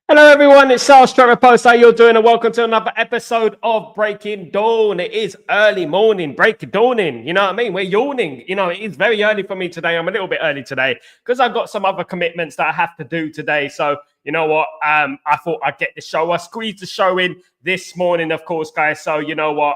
Hello everyone, it's Stretford Post. How you doing? And welcome to another episode of Breaking Dawn. It is early morning, breaking dawning. You know what I mean? We're yawning. You know, it is very early for me today. I'm a little bit early today because I've got some other commitments that I have to do today. So you know what? I thought I'd get the show. I squeezed the show in this morning, of course, guys. So you know what?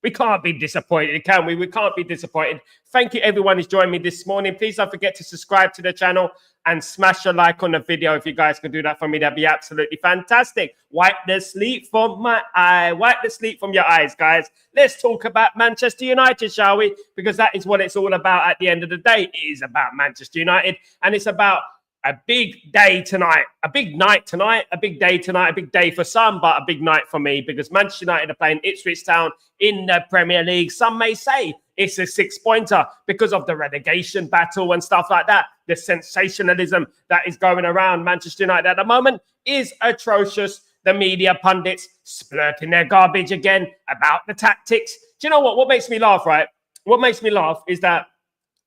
We can't be disappointed, can we? We can't be disappointed. Thank you, everyone who's joined me this morning. Please don't forget to subscribe to the channel and smash a like on the video. If you guys could do that for me, that'd be absolutely fantastic. Wipe the sleep from my eye. Wipe the sleep from your eyes, guys. Let's talk about Manchester United, shall we? Because that is what it's all about at the end of the day. It is about Manchester United, and it's about a big day tonight, a big night tonight, a big day tonight, a big day for some, but a big night for me because Manchester United are playing Ipswich Town in the Premier League. Some may say it's a six-pointer because of the relegation battle and stuff like that. The sensationalism that is going around Manchester United at the moment is atrocious. The media pundits splurting their garbage again about the tactics. Do you know what? What makes me laugh, right? What makes me laugh is that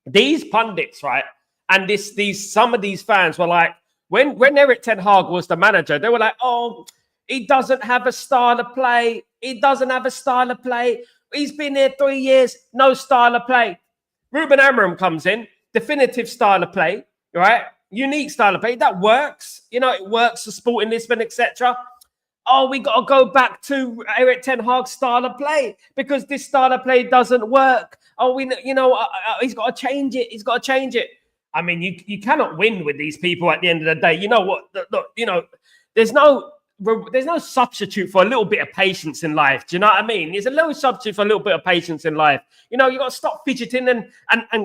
these pundits, right? And some of these fans were like, when Erik Ten Hag was the manager, they were like, oh, he doesn't have a style of play. He doesn't have a style of play. He's been here 3 years, no style of play. Ruben Amorim comes in, definitive style of play, right? Unique style of play. That works. You know, it works for Sporting Lisbon, etc. Oh, we got to go back to Erik Ten Hag's style of play because this style of play doesn't work. Oh, he's got to change it. He's got to change it. I mean, you cannot win with these people at the end of the day. You know what? Look, you know, there's no substitute for a little bit of patience in life. Do you know what I mean? There's a little substitute for a little bit of patience in life. You know, you got to stop fidgeting and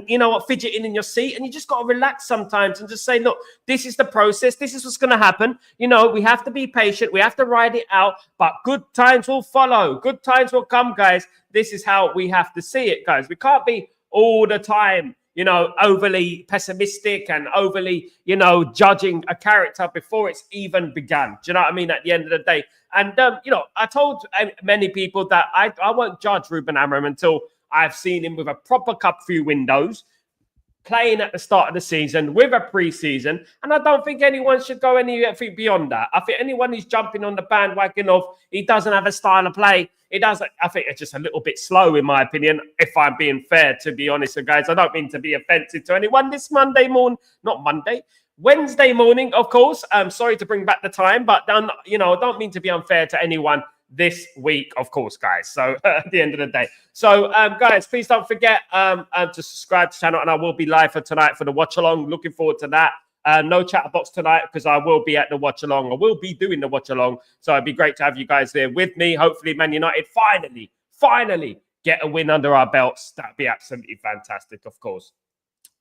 you know what, fidgeting in your seat, and you just got to relax sometimes and just say, look, this is the process. This is what's going to happen. You know, we have to be patient. We have to ride it out, but good times will follow. Good times will come, guys. This is how we have to see it, guys. We can't be all the time, you know, overly pessimistic and overly, you know, judging a character before it's even begun. Do you know what I mean? At the end of the day. And, you know, I told many people that I won't judge Ruben Amorim until I've seen him with a proper cup through windows, playing at the start of the season with a pre-season. And I don't think anyone should go anything beyond that. I think anyone who's jumping on the bandwagon of he doesn't have a style of play, it doesn't. I think it's just a little bit slow, in my opinion, if I'm being fair, to be honest, guys. I don't mean to be offensive to anyone this Monday morning, not Monday, Wednesday morning, of course. I'm sorry to bring back the time, but you know, I don't mean to be unfair to anyone this week, of course, guys. So at the end of the day. So, guys, please don't forget to subscribe to the channel, and I will be live for tonight for the watch along. Looking forward to that. No chat box tonight because I will be at the watch along. I will be doing the watch along. So it'd be great to have you guys there with me. Hopefully, Man United finally get a win under our belts. That'd be absolutely fantastic, of course.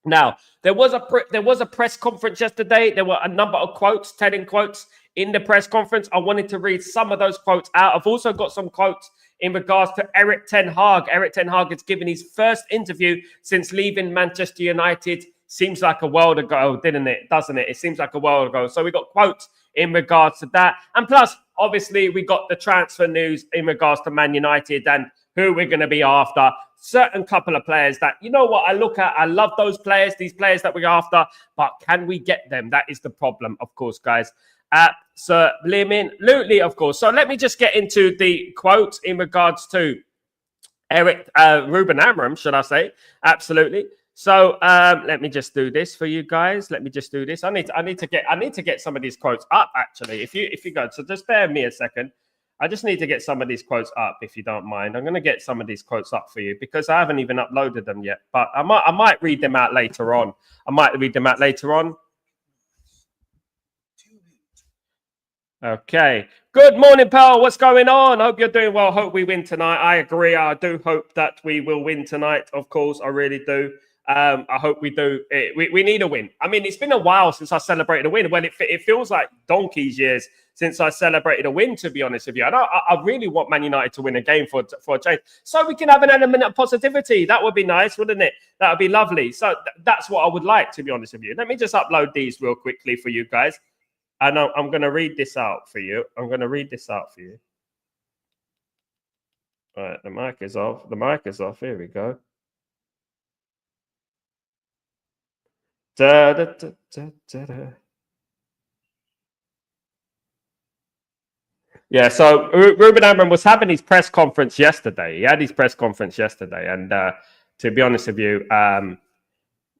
Now, there was a press conference yesterday. There were a number of quotes, telling quotes in the press conference. I wanted to read some of those quotes out. I've also got some quotes in regards to Erik Ten Hag. Erik Ten Hag has given his first interview since leaving Manchester United. Seems like a world ago, doesn't it? It seems like a world ago. So we got quotes in regards to that. And plus, obviously, we got the transfer news in regards to Man United and who we're going to be after. Certain couple of players that, you know what, I look at, I love those players, these players that we're after, but can we get them? That is the problem, of course, guys. Absolutely, of course. So let me just get into the quotes in regards to Ruben Amorim, should I say? Absolutely. So let me just do this for you guys. Let me just do this. I need to get some of these quotes up, actually. If you go, so just bear with me a second. I just need to get some of these quotes up, if you don't mind. I'm going to get some of these quotes up for you because I haven't even uploaded them yet. But I might read them out later on. Okay. Good morning, pal. What's going on? Hope you're doing well. Hope we win tonight. I agree. I do hope that we will win tonight. Of course, I really do. I hope we do. We need a win. I mean, it's been a while since I celebrated a win. Well, it feels like donkey's years since I celebrated a win, to be honest with you. I really want Man United to win a game for a change, so we can have an element of positivity. That would be nice, wouldn't it? That would be lovely. So that's what I would like, to be honest with you. Let me just upload these real quickly for you guys. And I'm going to read this out for you. All right, the mic is off. Here we go. Da, da, da, da, da, da. Yeah, so Ruben Amorim was having his press conference yesterday. He had his press conference yesterday, and to be honest with you,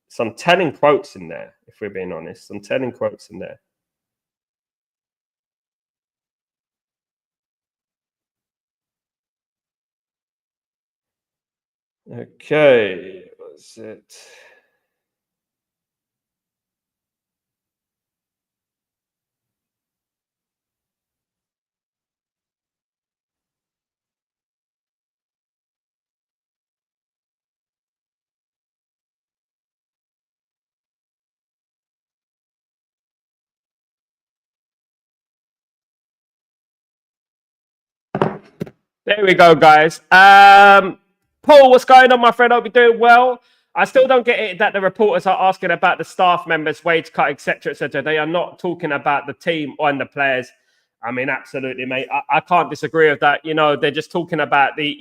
some telling quotes in there. If we're being honest, some telling quotes in there. Okay, what's it? There we go, guys. Paul, what's going on, my friend? Hope you're doing well. I still don't get it that the reporters are asking about the staff members' wage cut, etc., etc. They are not talking about the team and the players. I mean, absolutely, mate. I can't disagree with that. You know, they're just talking about they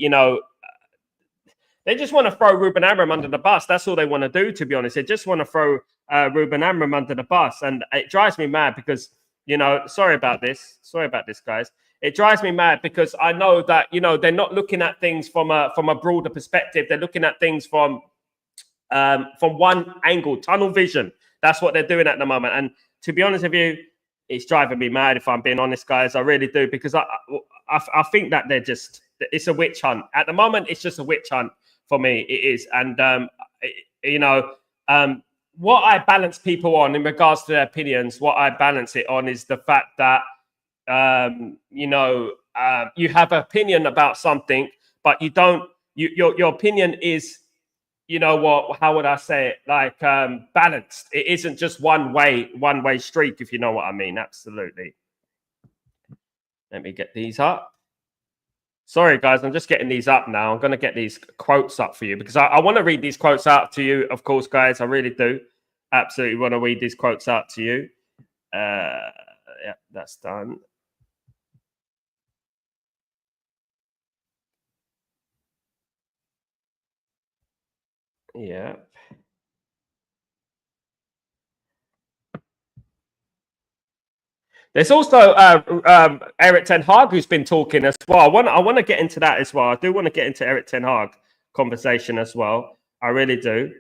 just want to throw Ruben Amorim under the bus. That's all they want to do, to be honest. They just want to throw Ruben Amorim under the bus. And it drives me mad because, sorry about this. Sorry about this, guys. It drives me mad because I know that, they're not looking at things from a broader perspective. They're looking at things from one angle, tunnel vision. That's what they're doing at the moment. And to be honest with you, it's driving me mad, if I'm being honest, guys. I really do, because I think that it's a witch hunt. At the moment, it's just a witch hunt for me. It is. And, what I balance people on in regards to their opinions, what I balance it on is the fact that, you have an opinion about something, but you don't, your opinion is, how would I say it? Like, balanced. It isn't just one way street, if you know what I mean. Absolutely. Let me get these up. Sorry, guys, I'm just getting these up now. I'm going to get these quotes up for you because I want to read these quotes out to you, of course, guys. I really do. Absolutely want to read these quotes out to you. Yeah, that's done. Yeah. There's also Erik Ten Hag who's been talking as well. I want to get into that as well. I do want to get into Erik Ten Hag conversation as well. I really do.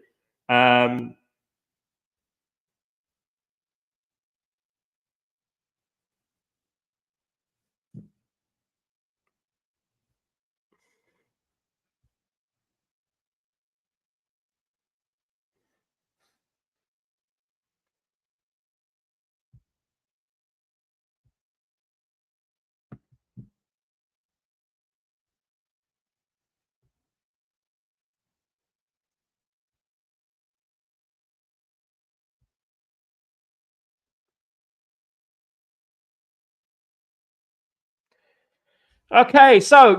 Okay, so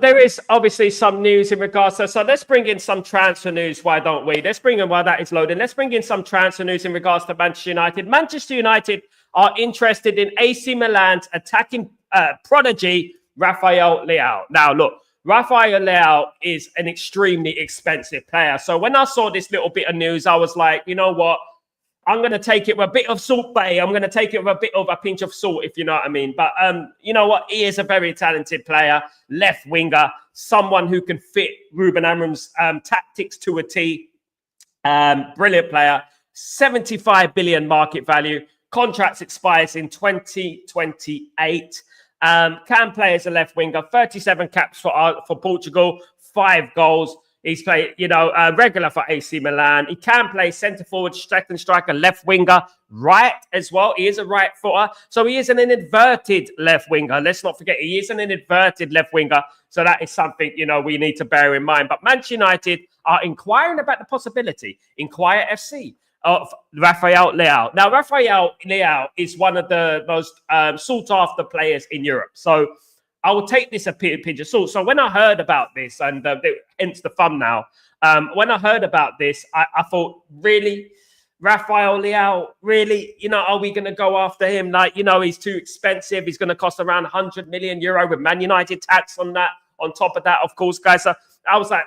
there is obviously some news in regards to. So let's bring in some transfer news. Why don't we? Let's bring in while that is loading. Let's bring in some transfer news in regards to Manchester United. Manchester United are interested in AC Milan's attacking prodigy Rafael Leao. Now, look, Rafael Leao is an extremely expensive player. So when I saw this little bit of news, I was like, you know what? I'm going to take it with a bit of salt, Bay. I'm going to take it with a bit of a pinch of salt, if you know what I mean. But you know what? He is a very talented player, left winger, someone who can fit Ruben Amorim's tactics to a T. Brilliant player. 75 billion market value. Contracts expires in 2028. Can play as a left winger. 37 caps for Portugal. 5 goals. He's played, regular for AC Milan. He can play centre forward, second striker, left winger, right as well. He is a right footer. So he is an inverted left winger. Let's not forget, he is an inverted left winger. So that is something, we need to bear in mind. But Manchester United are inquiring about the possibility, Inquire FC, of Rafael Leao. Now, Rafael Leao is one of the most sought-after players in Europe. So I will take this a pinch of salt. So when I heard about this, and hence the thumbnail, when I heard about this, I thought, really, Rafael Leao, really, are we going to go after him? Like, he's too expensive. He's going to cost around 100 million euro with Man United tax on that. On top of that, of course, guys. So I was like,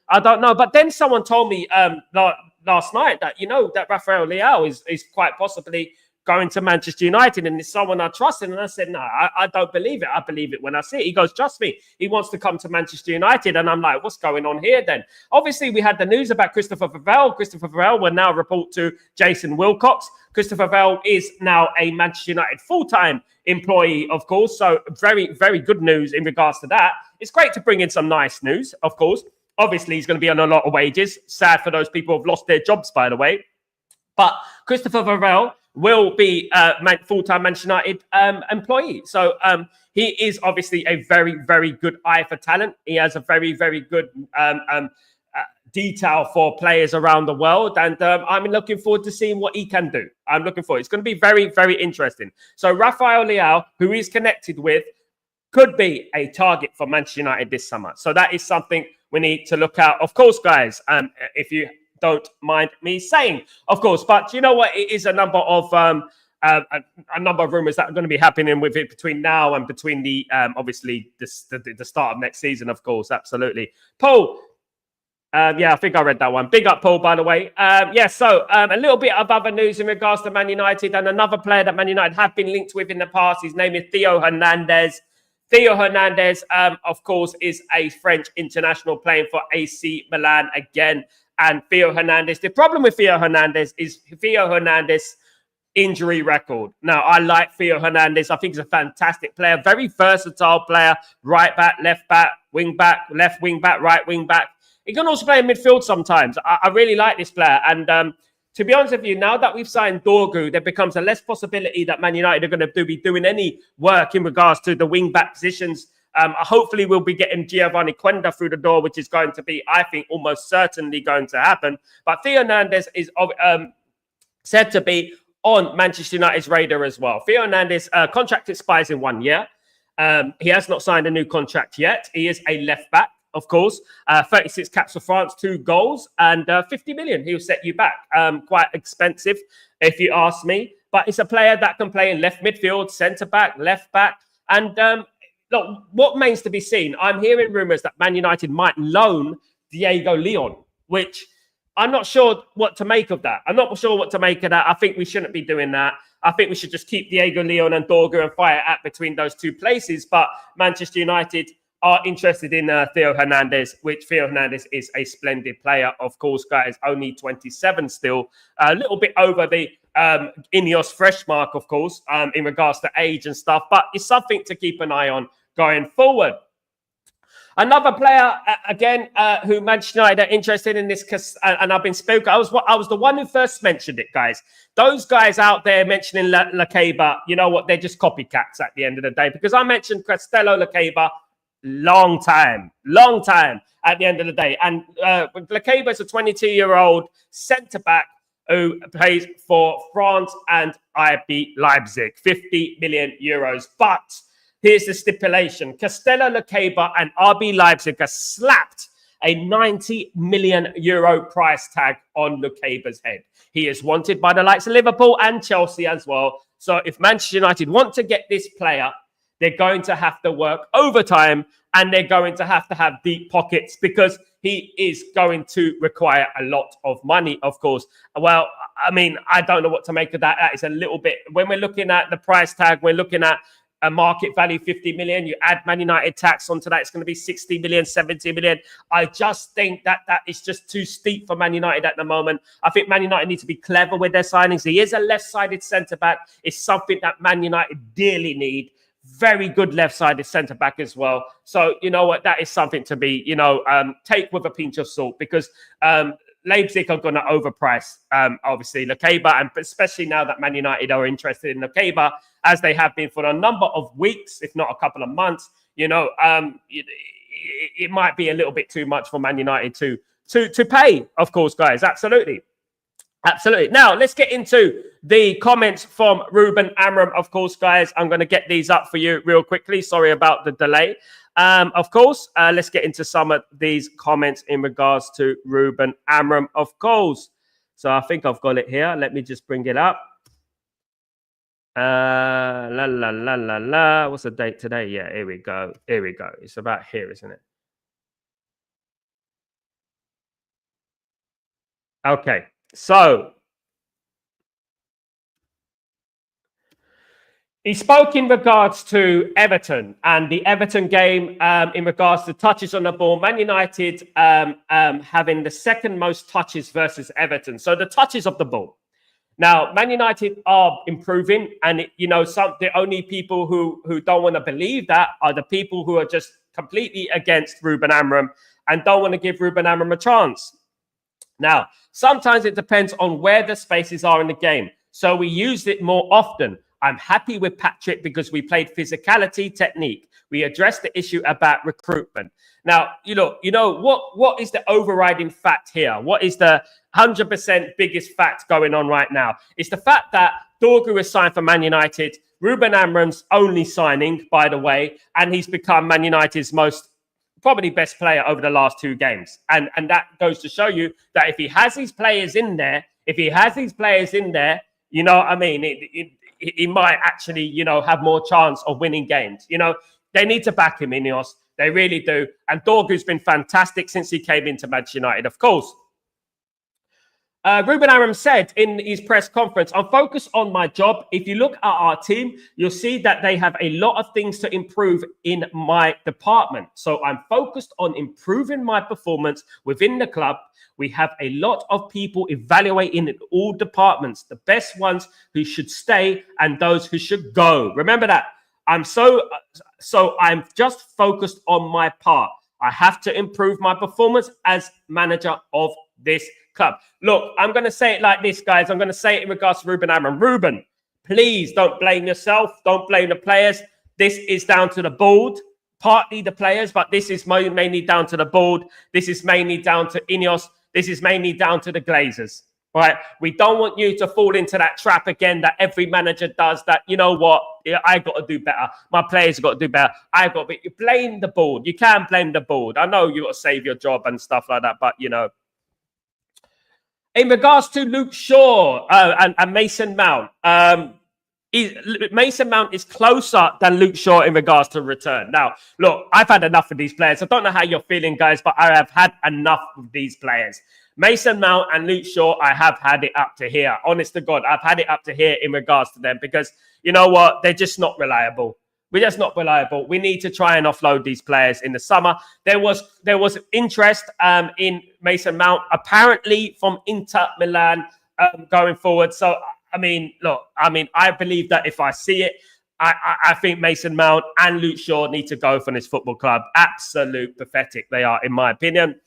I don't know. But then someone told me last night that, that Rafael Leao is quite possibly going to Manchester United, and it's someone I trusted. And I said, no, I don't believe it. I believe it when I see it. He goes, trust me, he wants to come to Manchester United. And I'm like, what's going on here then? Obviously, we had the news about Christopher Vavell. Christopher Vavell will now report to Jason Wilcox. Christopher Vavell is now a Manchester United full-time employee, of course. So very, very good news in regards to that. It's great to bring in some nice news, of course. Obviously, he's going to be on a lot of wages. Sad for those people who have lost their jobs, by the way. But Christopher Vavell will be full-time Manchester United employee. So he is obviously a very, very good eye for talent. He has a very, very good detail for players around the world. And I'm looking forward to seeing what he can do. I'm looking forward. It's going to be very, very interesting. So Rafael Leao, who he's connected with, could be a target for Manchester United this summer. So that is something we need to look out. Of course, guys, if you don't mind me saying, of course. But you know what? It is a number of rumors that are going to be happening with it between now and between the obviously the start of next season. Of course, absolutely. Paul. Yeah, I think I read that one. Big up, Paul, by the way. So a little bit of other news in regards to Man United and another player that Man United have been linked with in the past. His name is Theo Hernandez. Theo Hernandez, of course, is a French international playing for AC Milan again. And Theo Hernandez, the problem with Theo Hernandez is Theo Hernandez injury record. Now, I like Theo Hernandez. I think he's a fantastic player, very versatile player, right back, left back, wing back, left wing back, right wing back. He can also play in midfield sometimes. I really like this player. And to be honest with you, now that we've signed Dorgu, there becomes a less possibility that Man United are going to be doing any work in regards to the wing back positions. Hopefully, we'll be getting Giovanni Quenda through the door, which is going to be, I think, almost certainly going to happen. But Theo Hernandez is said to be on Manchester United's radar as well. Theo Hernandez contract expires in 1 year. He has not signed a new contract yet. He is a left back, of course. 36 caps for France, 2 goals, and 50 million. He'll set you back. Quite expensive, if you ask me. But it's a player that can play in left midfield, centre back, left back, and look, what remains to be seen? I'm hearing rumours that Man United might loan Diego Leon, which I'm not sure what to make of that. I'm not sure what to make of that. I think we shouldn't be doing that. I think we should just keep Diego Leon and Dorgu and fire at between those two places. But Manchester United are interested in Theo Hernandez, which Theo Hernandez is a splendid player. Of course, guys, only 27 still. A little bit over the Ineos fresh mark, of course, in regards to age and stuff. But it's something to keep an eye on going forward. Another player, again, who Manchester United are interested in this, and I've been spoken. I was the one who first mentioned it, guys. Those guys out there mentioning Lacaba, you know what? They're just copycats at the end of the day. Because I mentioned Castello Lacaba long time at the end of the day. And Lacaba is a 22-year-old centre-back who plays for France and RB Leipzig, 50 million euros. But here's the stipulation. Castello Lacaba and RB Leipzig have slapped a 90 million euro price tag on Lacaba's head. He is wanted by the likes of Liverpool and Chelsea as well. So if Manchester United want to get this player, they're going to have to work overtime and they're going to have deep pockets because he is going to require a lot of money, of course. Well, I mean, I don't know what to make of that. That is a little bit, when we're looking at the price tag, we're looking at a market value 50 million. You add Man United tax onto that, it's going to be 60 million, 70 million. I just think that is just too steep for Man United at the moment. I think Man United need to be clever with their signings. He is a left-sided centre-back. It's something that Man United dearly need. Very good left-sided centre-back as well. So, you know what? That is something to be, take with a pinch of salt because Leipzig are going to overprice, obviously, Lacaba, and especially now that Man United are interested in Lacaba, as they have been for a number of weeks, if not a couple of months. It might be a little bit too much for Man United to pay, of course, guys. Absolutely. Now, let's get into the comments from Ruben Amorim, of course, guys. I'm going to get these up for you real quickly. Sorry about the delay. Of course, let's get into some of these comments in regards to Ruben Amorim, of course. So I think I've got it here. Let me just bring it up. What's the date today? Yeah, here we go. It's about here, isn't it? Okay, so He spoke in regards to Everton and the Everton game in regards to touches on the ball. Man United having the second most touches versus Everton. So the touches of the ball. Now, Man United are improving, and the only people who don't want to believe that are the people who are just completely against Ruben Amorim and don't want to give Ruben Amorim a chance. Now, sometimes it depends on where the spaces are in the game. So we used it more often. I'm happy with Patrick because we played physicality, technique. We addressed the issue about recruitment. Now, what is the overriding fact here? What is the 100% biggest fact going on right now? It's the fact that Dorgu is signed for Man United. Ruben Amorim's only signing, by the way, and he's become Man United's probably best player over the last 2 games. And that goes to show you that if he has these players in there, you know what I mean? He might actually, have more chance of winning games. They need to back him, Ineos. They really do. And Dorgu's been fantastic since he came into Manchester United, of course. Ruben Amorim said in his press conference, I'm focused on my job. If you look at our team, you'll see that they have a lot of things to improve in my department. So I'm focused on improving my performance within the club. We have a lot of people evaluating in all departments, the best ones who should stay and those who should go. Remember that. I'm just focused on my part. I have to improve my performance as manager of this club. Look, I'm going to say it like this, guys. I'm going to say it in regards to Ruben Amorim. Ruben, please don't blame yourself. Don't blame the players. This is down to the board, partly the players, but this is mainly down to the board. This is mainly down to Ineos. This is mainly down to the Glazers, right? We don't want you to fall into that trap again that every manager does, that, you know what, I got to do better. My players have got to do better. You blame the board. You can't blame the board. I know you got to save your job and stuff like that, but, in regards to Luke Shaw and Mason Mount, Mason Mount is closer than Luke Shaw in regards to return. Now, look, I've had enough of these players. I don't know how you're feeling, guys, but I have had enough of these players. Mason Mount and Luke Shaw, I have had it up to here. Honest to God, I've had it up to here in regards to them because, you know what, they're just not reliable. We're just not reliable. We need to try and offload these players in the summer. There was interest in Mason Mount, apparently from Inter Milan going forward. So, I believe that if I see it, I think Mason Mount and Luke Shaw need to go from this football club. Absolute pathetic they are, in my opinion.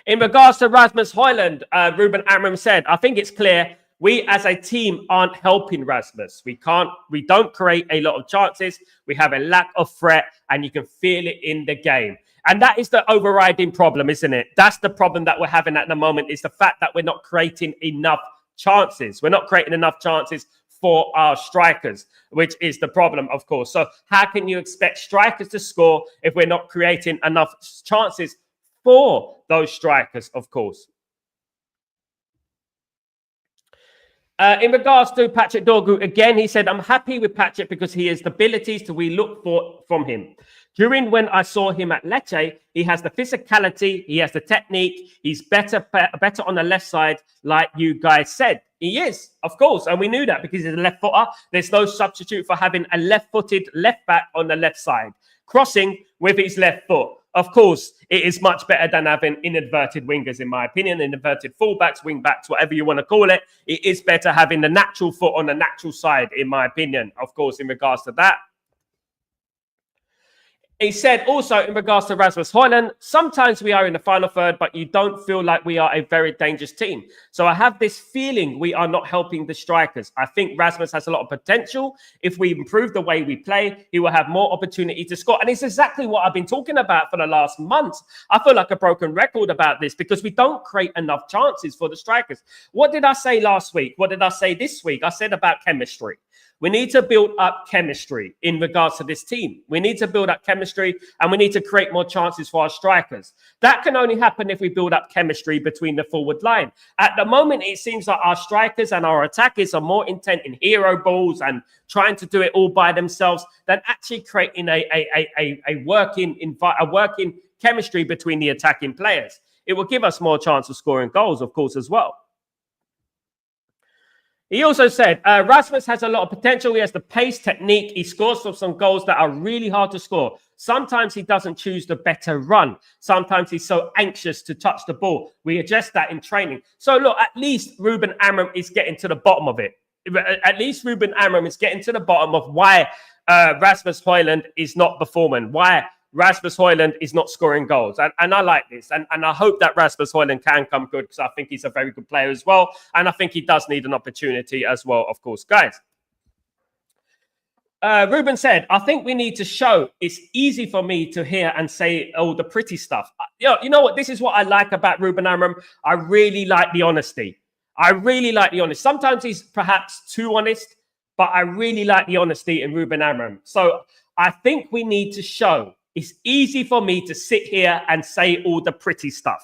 In regards to Rasmus Højlund, Ruben Amorim said, I think it's clear we as a team aren't helping Rasmus. We don't create a lot of chances. We have a lack of threat, and you can feel it in the game. And that is the overriding problem, isn't it? That's the problem that we're having at the moment, is the fact that we're not creating enough chances. We're not creating enough chances for our strikers, which is the problem, of course. So how can you expect strikers to score if we're not creating enough chances for those strikers, of course? In regards to Patrick Dorgu, again, he said, I'm happy with Patrick because he has the abilities that we look for from him. During when I saw him at Lecce, he has the physicality, he has the technique, he's better on the left side, like you guys said. He is, of course, and we knew that because he's a left footer. There's no substitute for having a left-footed left back on the left side, crossing with his left foot. Of course, it is much better than having inverted wingers, in my opinion, inverted fullbacks, wing backs, whatever you want to call it. It is better having the natural foot on the natural side, in my opinion, of course, in regards to that. He said also in regards to Rasmus Højlund, sometimes we are in the final third, but you don't feel like we are a very dangerous team. So I have this feeling we are not helping the strikers. I think Rasmus has a lot of potential. If we improve the way we play, he will have more opportunity to score. And it's exactly what I've been talking about for the last month. I feel like a broken record about this because we don't create enough chances for the strikers. What did I say last week? What did I say this week? I said about chemistry. We need to build up chemistry in regards to this team. We need to build up chemistry and we need to create more chances for our strikers. That can only happen if we build up chemistry between the forward line. At the moment, it seems like our strikers and our attackers are more intent in hero balls and trying to do it all by themselves than actually creating a working chemistry between the attacking players. It will give us more chance of scoring goals, of course, as well. He also said, Rasmus has a lot of potential. He has the pace, technique. He scores some goals that are really hard to score. Sometimes he doesn't choose the better run. Sometimes he's so anxious to touch the ball. We adjust that in training. So look, at least Ruben Amorim is getting to the bottom of it. At least Ruben Amorim is getting to the bottom of why Rasmus Højlund is not performing, why Rasmus Højlund is not scoring goals. And I like this. And I hope that Rasmus Højlund can come good, because I think he's a very good player as well. And I think he does need an opportunity as well, of course, guys. Ruben said, I think we need to show it's easy for me to hear and say all the pretty stuff. You know what? This is what I like about Ruben Amorim. I really like the honesty. I really like the honesty. Sometimes he's perhaps too honest, but I really like the honesty in Ruben Amorim. So I think we need to show it's easy for me to sit here and say all the pretty stuff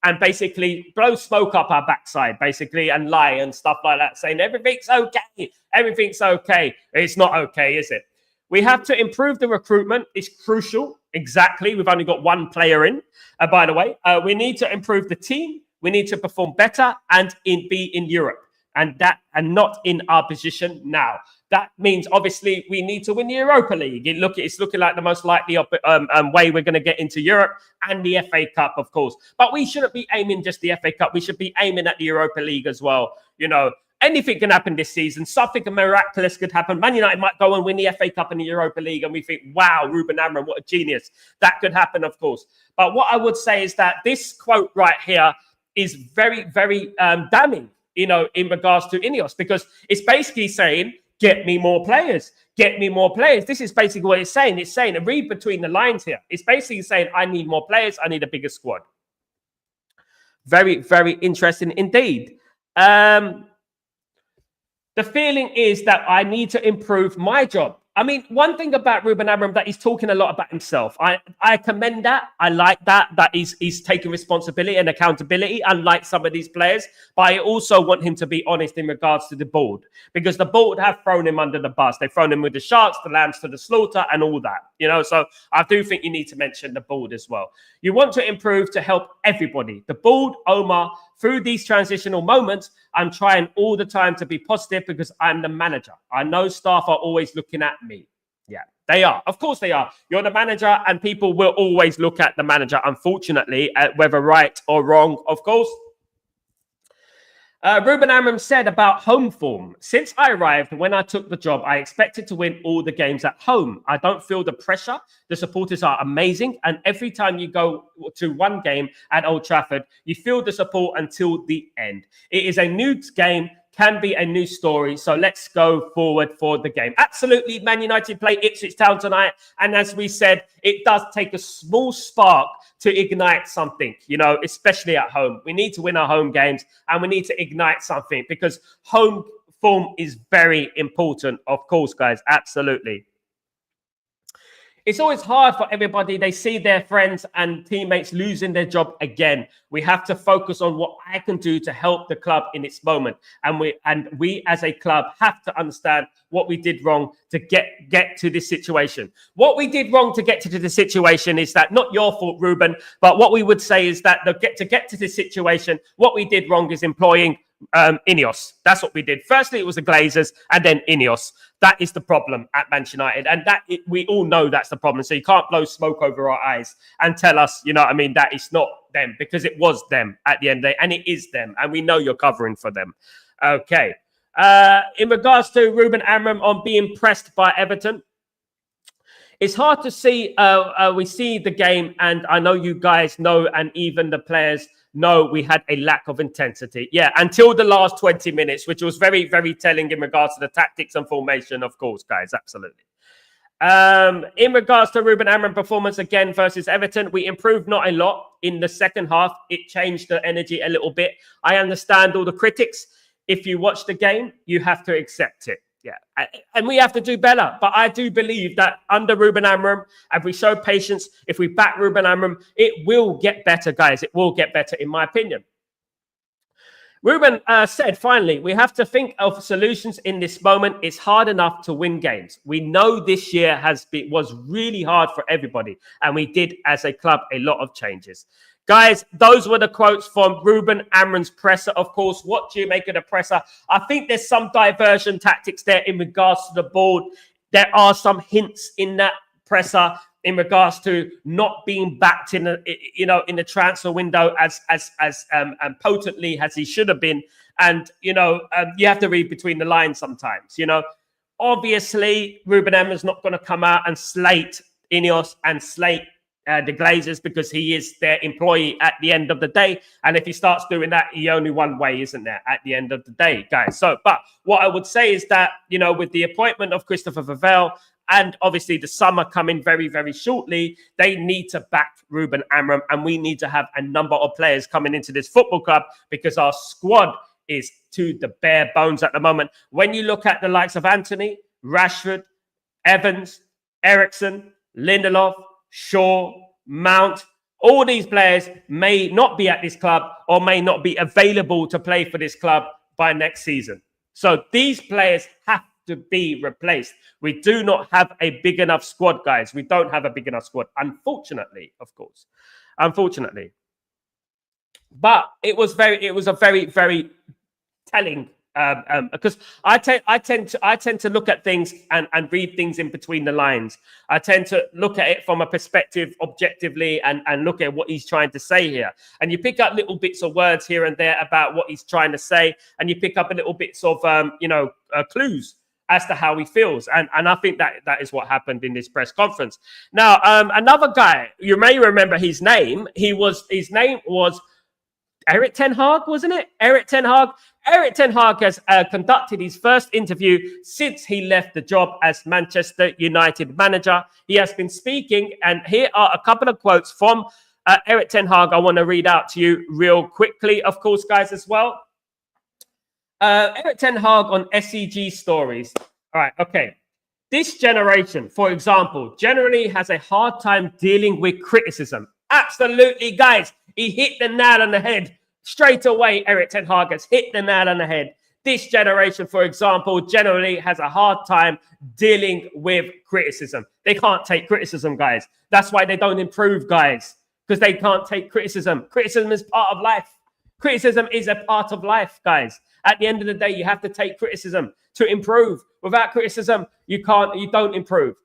and basically blow smoke up our backside, basically, and lie and stuff like that, saying everything's okay. Everything's okay. It's not okay, is it? We have to improve the recruitment. It's crucial. Exactly. We've only got one player in, by the way. We need to improve the team. We need to perform better and be in Europe, and not in our position now. That means, obviously, we need to win the Europa League. It's looking like the most likely way we're going to get into Europe, and the FA Cup, of course. But we shouldn't be aiming just the FA Cup. We should be aiming at the Europa League as well. You know, anything can happen this season. Something miraculous could happen. Man United might go and win the FA Cup and the Europa League, and we think, wow, Ruben Amorim, what a genius. That could happen, of course. But what I would say is that this quote right here is very, very damning, you know, in regards to Ineos, because it's basically saying, get me more players. Get me more players. This is basically what it's saying. It's saying, read between the lines here. It's basically saying, I need more players. I need a bigger squad. Very, very interesting indeed. The feeling is that I need to improve my job. I mean, one thing about Ruben Amorim, that he's talking a lot about himself. I commend that. I like that he's taking responsibility and accountability, unlike some of these players. But I also want him to be honest in regards to the board, because the board have thrown him under the bus. They've thrown him with the Sharks, the Lambs to the slaughter, and all that. You know, so I do think you need to mention the board as well. You want to improve to help everybody. The board, Omar, through these transitional moments, I'm trying all the time to be positive because I'm the manager. I know staff are always looking at me. Yeah, they are. Of course they are. You're the manager, and people will always look at the manager, unfortunately, whether right or wrong, of course. Ruben Amorim said about home form. Since I arrived, when I took the job, I expected to win all the games at home. I don't feel the pressure. The supporters are amazing. And every time you go to one game at Old Trafford, you feel the support until the end. It is a new game, can be a new story. So let's go forward for the game. Absolutely, Man United play Ipswich Town tonight. And as we said, it does take a small spark to ignite something, you know, especially at home. We need to win our home games, and we need to ignite something, because home form is very important, of course, guys. Absolutely. It's always hard for everybody. They see their friends and teammates losing their job again. We have to focus on what I can do to help the club in its moment. And we as a club have to understand what we did wrong to get to this situation. What we did wrong to get to this situation is that not your fault, Ruben, but what we would say is that to get to this situation, what we did wrong is employing Ineos. That's what we did. Firstly, it was the Glazers, and then Ineos. That is the problem at Manchester United, and we all know that's the problem. So you can't blow smoke over our eyes and tell us, you know what I mean, that it's not them, because it was them at the end of the day, and it is them, and we know you're covering for them. Okay. In regards to Ruben Amorim on being pressed by Everton, it's hard to see. We see the game, and I know you guys know, and even the players know, we had a lack of intensity. Yeah, until the last 20 minutes, which was very, very telling in regards to the tactics and formation, of course, guys. Absolutely. In regards to Ruben Amorim performance again versus Everton, we improved not a lot in the second half. It changed the energy a little bit. I understand all the critics. If you watch the game, you have to accept it. Yeah, and we have to do better. But I do believe that under Ruben Amorim, if we show patience, if we back Ruben Amorim, it will get better, guys. It will get better, in my opinion. Ruben said, finally, we have to think of solutions in this moment. It's hard enough to win games. We know this year was really hard for everybody, and we did, as a club, a lot of changes. Guys, those were the quotes from Ruben Amorim's presser. Of course, what do you make of the presser? I think there's some diversion tactics there in regards to the board. There are some hints in that presser in regards to not being backed in the transfer window as potently as he should have been. And you have to read between the lines sometimes. Obviously, Ruben Amorim's not going to come out and slate Ineos and slate the Glazers because he is their employee at the end of the day. And if he starts doing that, he only one way, isn't there, at the end of the day, guys? So, but what I would say is that, with the appointment of Christopher Vavell and obviously the summer coming very, very shortly, they need to back Ruben Amorim, and we need to have a number of players coming into this football club because our squad is to the bare bones at the moment. When you look at the likes of Anthony, Rashford, Evans, Eriksen, Lindelof, Shaw, Mount, all these players may not be at this club or may not be available to play for this club by next season. So these players have to be replaced. We do not have a big enough squad, guys. We don't have a big enough squad, unfortunately, of course. Unfortunately. But it was a very, very telling because I tend to look at things and read things in between the lines. I tend to look at it from a perspective objectively and look at what he's trying to say here. And you pick up little bits of words here and there about what he's trying to say, and you pick up a little bits of clues as to how he feels. And I think that is what happened in this press conference. Now, another guy, you may remember his name. His name was Erik ten Hag, wasn't it? Erik ten Hag. Erik ten Hag has conducted his first interview since he left the job as Manchester United manager. He has been speaking, and here are a couple of quotes from Erik ten Hag I want to read out to you real quickly, of course, guys, as well. Erik ten Hag on SEG stories. All right, okay. This generation, for example, generally has a hard time dealing with criticism. Absolutely, guys. He hit the nail on the head. Straight away, Erik ten Hag has hit the nail on the head. This generation, for example, generally has a hard time dealing with criticism. They can't take criticism, guys. That's why they don't improve, guys, because they can't take criticism. Criticism is part of life. Criticism is a part of life, guys. At the end of the day, you have to take criticism to improve. Without criticism, you don't improve.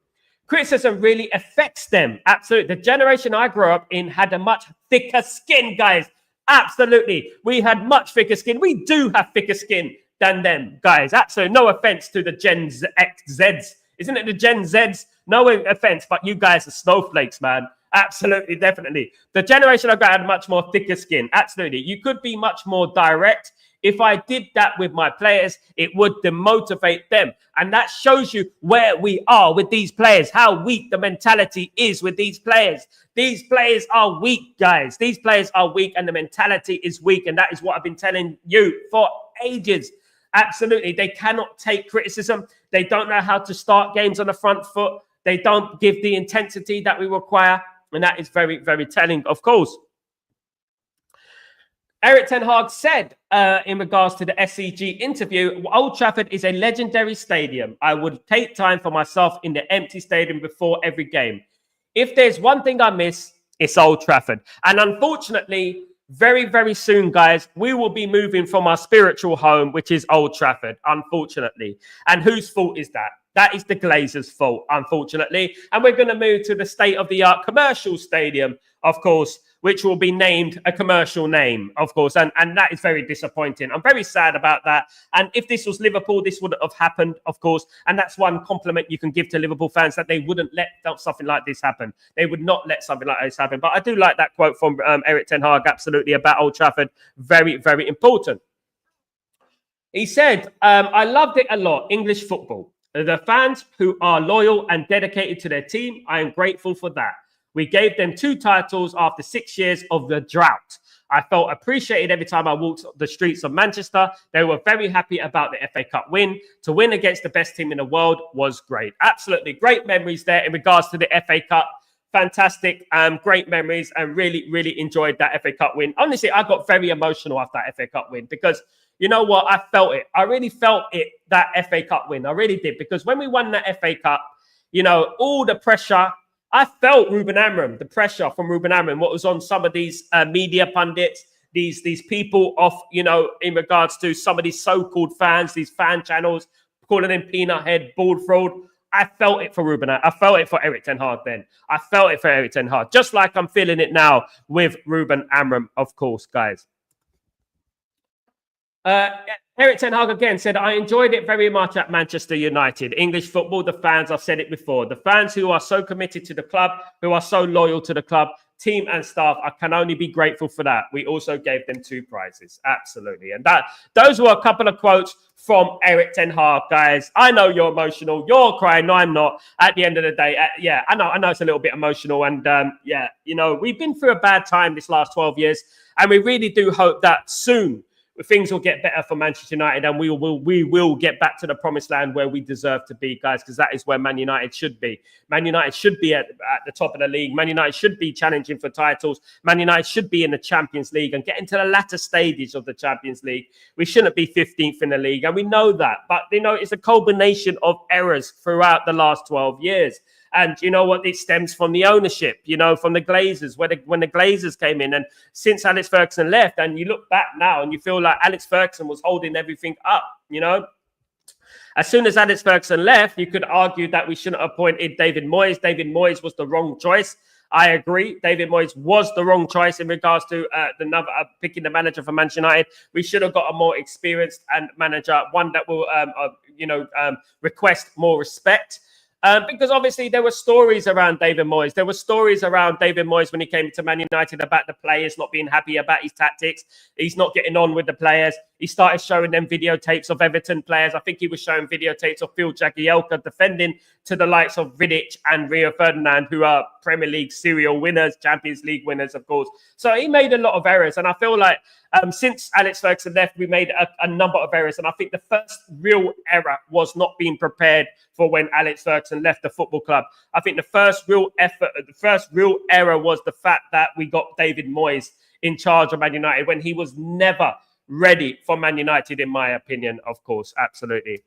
Criticism really affects them. Absolutely. The generation I grew up in had a much thicker skin, guys. Absolutely. We had much thicker skin. We do have thicker skin than them, guys. Absolutely. No offense to the Gen Zs. Isn't it the Gen Zs? No offense, but you guys are snowflakes, man. Absolutely, definitely. The generation I got had much more thicker skin. Absolutely. You could be much more direct. If I did that with my players, it would demotivate them. And that shows you where we are with these players, how weak the mentality is with these players. These players are weak, guys. These players are weak and the mentality is weak. And that is what I've been telling you for ages. Absolutely. They cannot take criticism. They don't know how to start games on the front foot. They don't give the intensity that we require. And that is very, very telling, of course. Erik ten Hag said in regards to the SCG interview, Old Trafford is a legendary stadium. I would take time for myself in the empty stadium before every game. If there's one thing I miss, it's Old Trafford. And unfortunately, very, very soon, guys, we will be moving from our spiritual home, which is Old Trafford, unfortunately. And whose fault is that? That is the Glazers' fault, unfortunately. And we're going to move to the state-of-the-art commercial stadium, of course, which will be named a commercial name, of course. And that is very disappointing. I'm very sad about that. And if this was Liverpool, this wouldn't have happened, of course. And that's one compliment you can give to Liverpool fans, that they wouldn't let something like this happen. They would not let something like this happen. But I do like that quote from Erik ten Hag, absolutely, about Old Trafford. Very, very important. He said, I loved it a lot, English football. The fans who are loyal and dedicated to their team, I am grateful for that. We gave them 2 titles after 6 years of the drought. I felt appreciated every time I walked the streets of Manchester. They were very happy about the FA Cup win. To win against the best team in the world was great. Absolutely great memories there in regards to the FA Cup. Fantastic, great memories, and really, really enjoyed that FA Cup win. Honestly, I got very emotional after that FA Cup win because you know what? I felt it. I really felt it, that FA Cup win. I really did. Because when we won that FA Cup, you know, all the pressure, I felt Ruben Amorim, the pressure from Ruben Amorim, what was on some of these media pundits, these people off, in regards to some of these so-called fans, these fan channels, calling him peanut head, bald fraud. I felt it for Ruben. I felt it for Erik ten Hag then. I felt it for Erik ten Hag, just like I'm feeling it now with Ruben Amorim, of course, guys. Erik ten Hag again said, I enjoyed it very much at Manchester United. English football, the fans, I've said it before. The fans who are so committed to the club, who are so loyal to the club, team and staff, I can only be grateful for that. We also gave them 2 prizes. Absolutely. And those were a couple of quotes from Erik ten Hag, guys. I know you're emotional. You're crying. No, I'm not. At the end of the day, I know it's a little bit emotional. And we've been through a bad time this last 12 years. And we really do hope that soon things will get better for Manchester United, and we will get back to the promised land where we deserve to be, guys, because that is where Man United should be. Man United should be at the top of the league. Man United should be challenging for titles. Man United should be in the Champions League and get into the latter stages of the Champions League. We shouldn't be 15th in the league, and we know that. But, it's a culmination of errors throughout the last 12 years. And you know what? It stems from the ownership, from the Glazers, when the Glazers came in. And since Alex Ferguson left, and you look back now and you feel like Alex Ferguson was holding everything up, As soon as Alex Ferguson left, you could argue that we shouldn't have appointed David Moyes. David Moyes was the wrong choice. I agree. David Moyes was the wrong choice in regards to picking the manager for Manchester United. We should have got a more experienced manager, one that will, request more respect. Because obviously there were stories around David Moyes. There were stories around David Moyes when he came to Man United about the players not being happy about his tactics. He's not getting on with the players. He started showing them videotapes of Everton players. I think he was showing videotapes of Phil Jagielka defending to the likes of Vidic and Rio Ferdinand, who are Premier League serial winners, Champions League winners, of course. So he made a lot of errors. And I feel like since Alex Ferguson left, we made a number of errors. And I think the first real error was not being prepared for when Alex Ferguson left the football club. I think the first real error was the fact that we got David Moyes in charge of Man United when he was never ready for Man United, in my opinion, of course. Absolutely.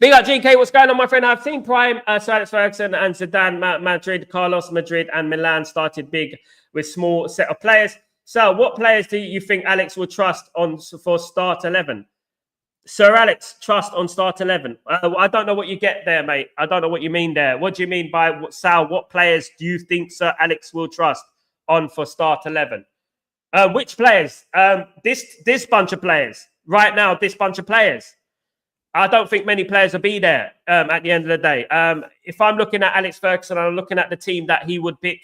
Big up, GK. What's going on, my friend? I've seen Prime, Sir Alex Ferguson and Zidane, Madrid, Carlos Madrid and Milan started big with small set of players. So what players do you think Alex will trust on for start 11? Sir Alex, trust on start 11. I don't know what you get there, mate. I don't know what you mean there. What do you mean by, Sal, what players do you think Sir Alex will trust on for start 11? Which players? This bunch of players. Right now, this bunch of players. I don't think many players will be there at the end of the day. If I'm looking at Alex Ferguson, I'm looking at the team that he would pick.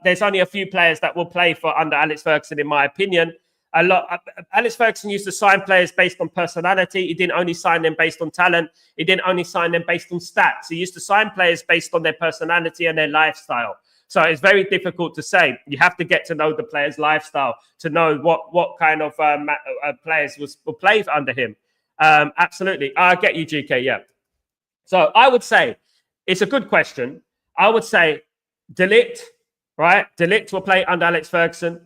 There's only a few players that will play for under Alex Ferguson, in my opinion. Alex Ferguson used to sign players based on personality. He didn't only sign them based on talent. He didn't only sign them based on stats. He used to sign players based on their personality and their lifestyle. So it's very difficult to say. You have to get to know the player's lifestyle to know what kind of players will play under him. Absolutely. I get you, GK. Yeah. So I would say it's a good question. I would say De Ligt, right? De Ligt will play under Alex Ferguson.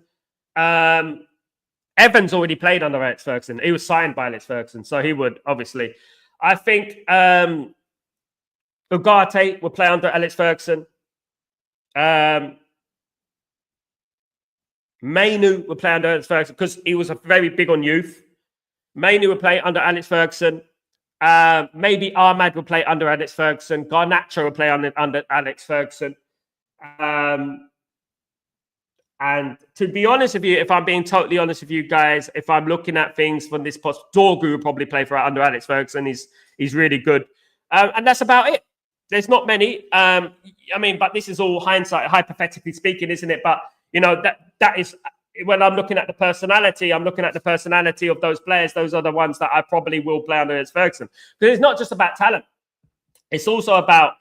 Evans already played under Alex Ferguson. He was signed by Alex Ferguson, so he would, obviously. I think Ugarte will play under Alex Ferguson. Mainu will play under Alex Ferguson because he was very big on youth. Mainu will play under Alex Ferguson. Maybe Ahmad will play under Alex Ferguson. Garnacho will play under Alex Ferguson. And to be honest with you, if I'm being totally honest with you guys, if I'm looking at things from this post, Dorgu will probably play for under Alex Ferguson. He's really good. And that's about it. There's not many. But this is all hindsight, hypothetically speaking, isn't it? But, that is, when I'm looking at the personality, I'm looking at the personality of those players. Those are the ones that I probably will play under Alex Ferguson. Because it's not just about talent. It's also about,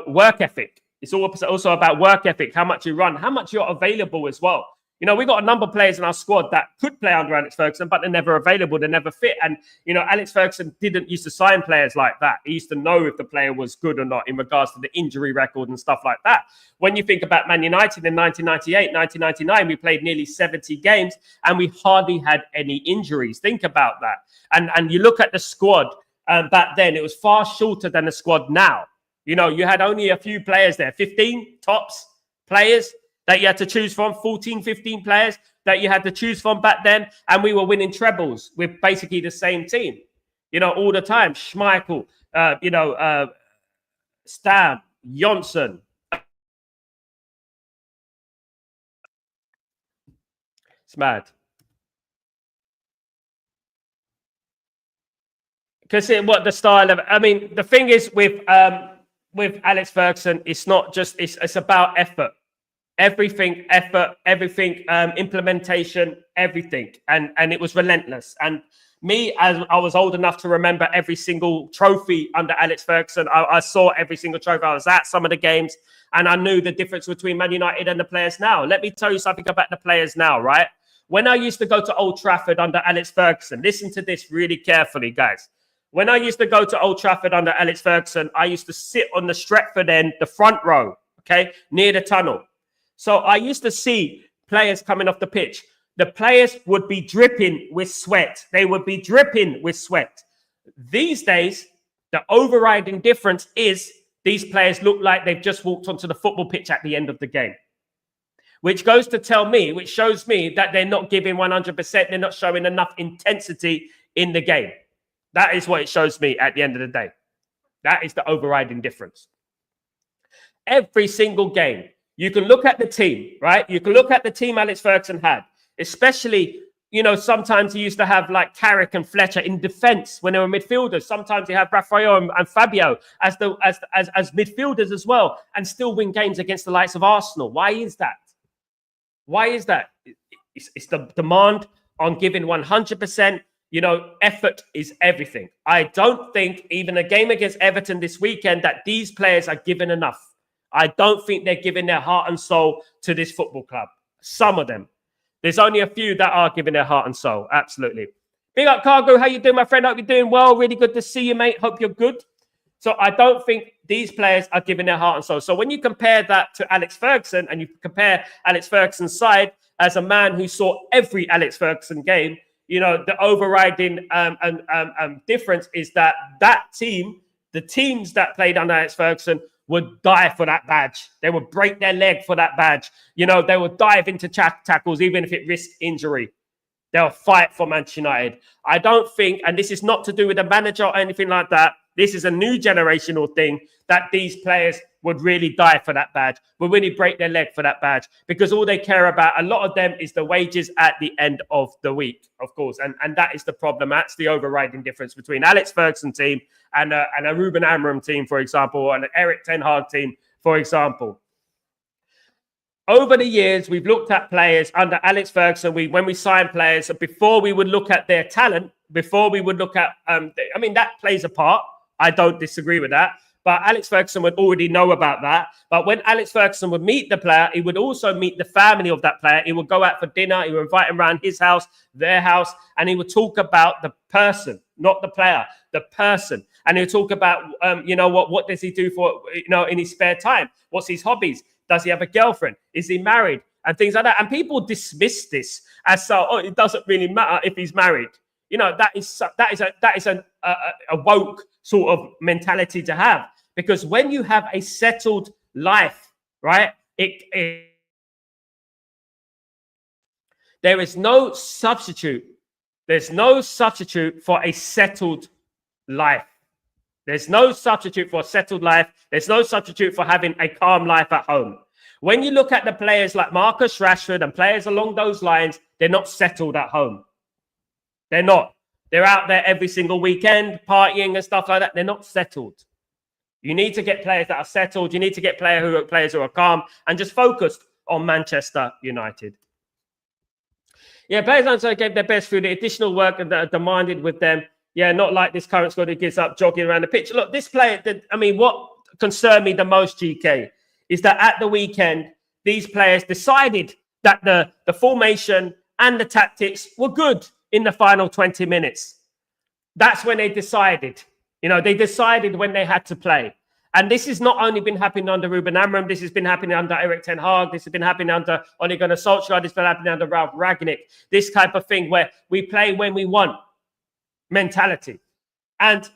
work ethic. It's also about work ethic, how much you run, how much you're available as well. We've got a number of players in our squad that could play under Alex Ferguson, but they're never available. They're never fit. And, Alex Ferguson didn't used to sign players like that. He used to know if the player was good or not in regards to the injury record and stuff like that. When you think about Man United in 1998, 1999, we played nearly 70 games and we hardly had any injuries. Think about that. And you look at the squad back then, it was far shorter than the squad now. You know, you had only a few players there, 15 tops players that you had to choose from, 14, 15 players that you had to choose from back then. And we were winning trebles with basically the same team, you know, all the time. Schmeichel, Stam, Johnson. It's mad. Because what the style of, I mean, the thing is with Alex Ferguson, it's not just, it's about effort. Everything, effort, everything, implementation, everything. And it was relentless. And me, as I was old enough to remember every single trophy under Alex Ferguson, I saw every single trophy. I was at some of the games and I knew the difference between Man United and the players now. Let me tell you something about the players now, right? When I used to go to Old Trafford under Alex Ferguson, listen to this really carefully, guys. When I used to go to Old Trafford under Alex Ferguson, I used to sit on the Stretford end, the front row, okay, near the tunnel. So I used to see players coming off the pitch. The players would be dripping with sweat. They would be dripping with sweat. These days, the overriding difference is these players look like they've just walked onto the football pitch at the end of the game, which goes to tell me, which shows me that they're not giving 100%. They're not showing enough intensity in the game. That is what it shows me at the end of the day. That is the overriding difference. Every single game, you can look at the team, right? You can look at the team Alex Ferguson had, especially, you know, sometimes he used to have like Carrick and Fletcher in defense when they were midfielders. Sometimes he had Rafael and Fabio as midfielders as well, and still win games against the likes of Arsenal. Why is that? Why is that? It's the demand on giving 100%. You know, effort is everything. I don't think even a game against Everton this weekend that these players are given enough. I don't think they're giving their heart and soul to this football club. Some of them. There's only a few that are giving their heart and soul. Absolutely. Big up, Cargo. How you doing, my friend? Hope you're doing well. Really good to see you, mate. Hope you're good. So I don't think these players are giving their heart and soul. So when you compare that to Alex Ferguson and you compare Alex Ferguson's side as a man who saw every Alex Ferguson game, you know, the overriding difference is that team, the teams that played under Alex Ferguson would die for that badge. They would break their leg for that badge. You know, they would dive into tackles even if it risked injury. They'll fight for Manchester United. I don't think, and this is not to do with the manager or anything like that, this is a new generational thing that these players would really die for that badge, would really break their leg for that badge, because all they care about, a lot of them, is the wages at the end of the week, of course. And that is the problem. That's the overriding difference between Alex Ferguson team and a Ruben Amorim team, for example, and an Erik Ten Hag team, for example. Over the years, we've looked at players under Alex Ferguson. When we sign players, before we would look at their talent, before we would look at, I mean, that plays a part. I don't disagree with that. But Alex Ferguson would already know about that. But when Alex Ferguson would meet the player, he would also meet the family of that player. He would go out for dinner. He would invite him around his house, their house, and he would talk about the person, not the player, the person. And he would talk about, you know, what does he do for, you know, in his spare time? What's his hobbies? Does he have a girlfriend? Is he married? And things like that. And people dismiss this as so, oh, it doesn't really matter if he's married. You know, that is a woke sort of mentality to have. Because when you have a settled life, right, there is no substitute. There's no substitute for a settled life. There's no substitute for a settled life. There's no substitute for having a calm life at home. When you look at the players like Marcus Rashford and players along those lines, they're not settled at home. They're not. They're out there every single weekend, partying and stuff like that. They're not settled. You need to get players that are settled. You need to get players who are calm and just focused on Manchester United. Yeah, players also gave their best through the additional work that are demanded with them. Yeah, not like this current squad who gives up jogging around the pitch. Look, this player, I mean, what concerned me the most, GK, is that at the weekend, these players decided that the formation and the tactics were good in the final 20 minutes. That's when they decided. You know, they decided when they had to play. And this has not only been happening under Ruben Amorim, this has been happening under Erik Ten Hag, this has been happening under Ole Gunnar Solskjaer, this has been happening under Ralf Rangnick. This type of thing where we play when we want mentality. And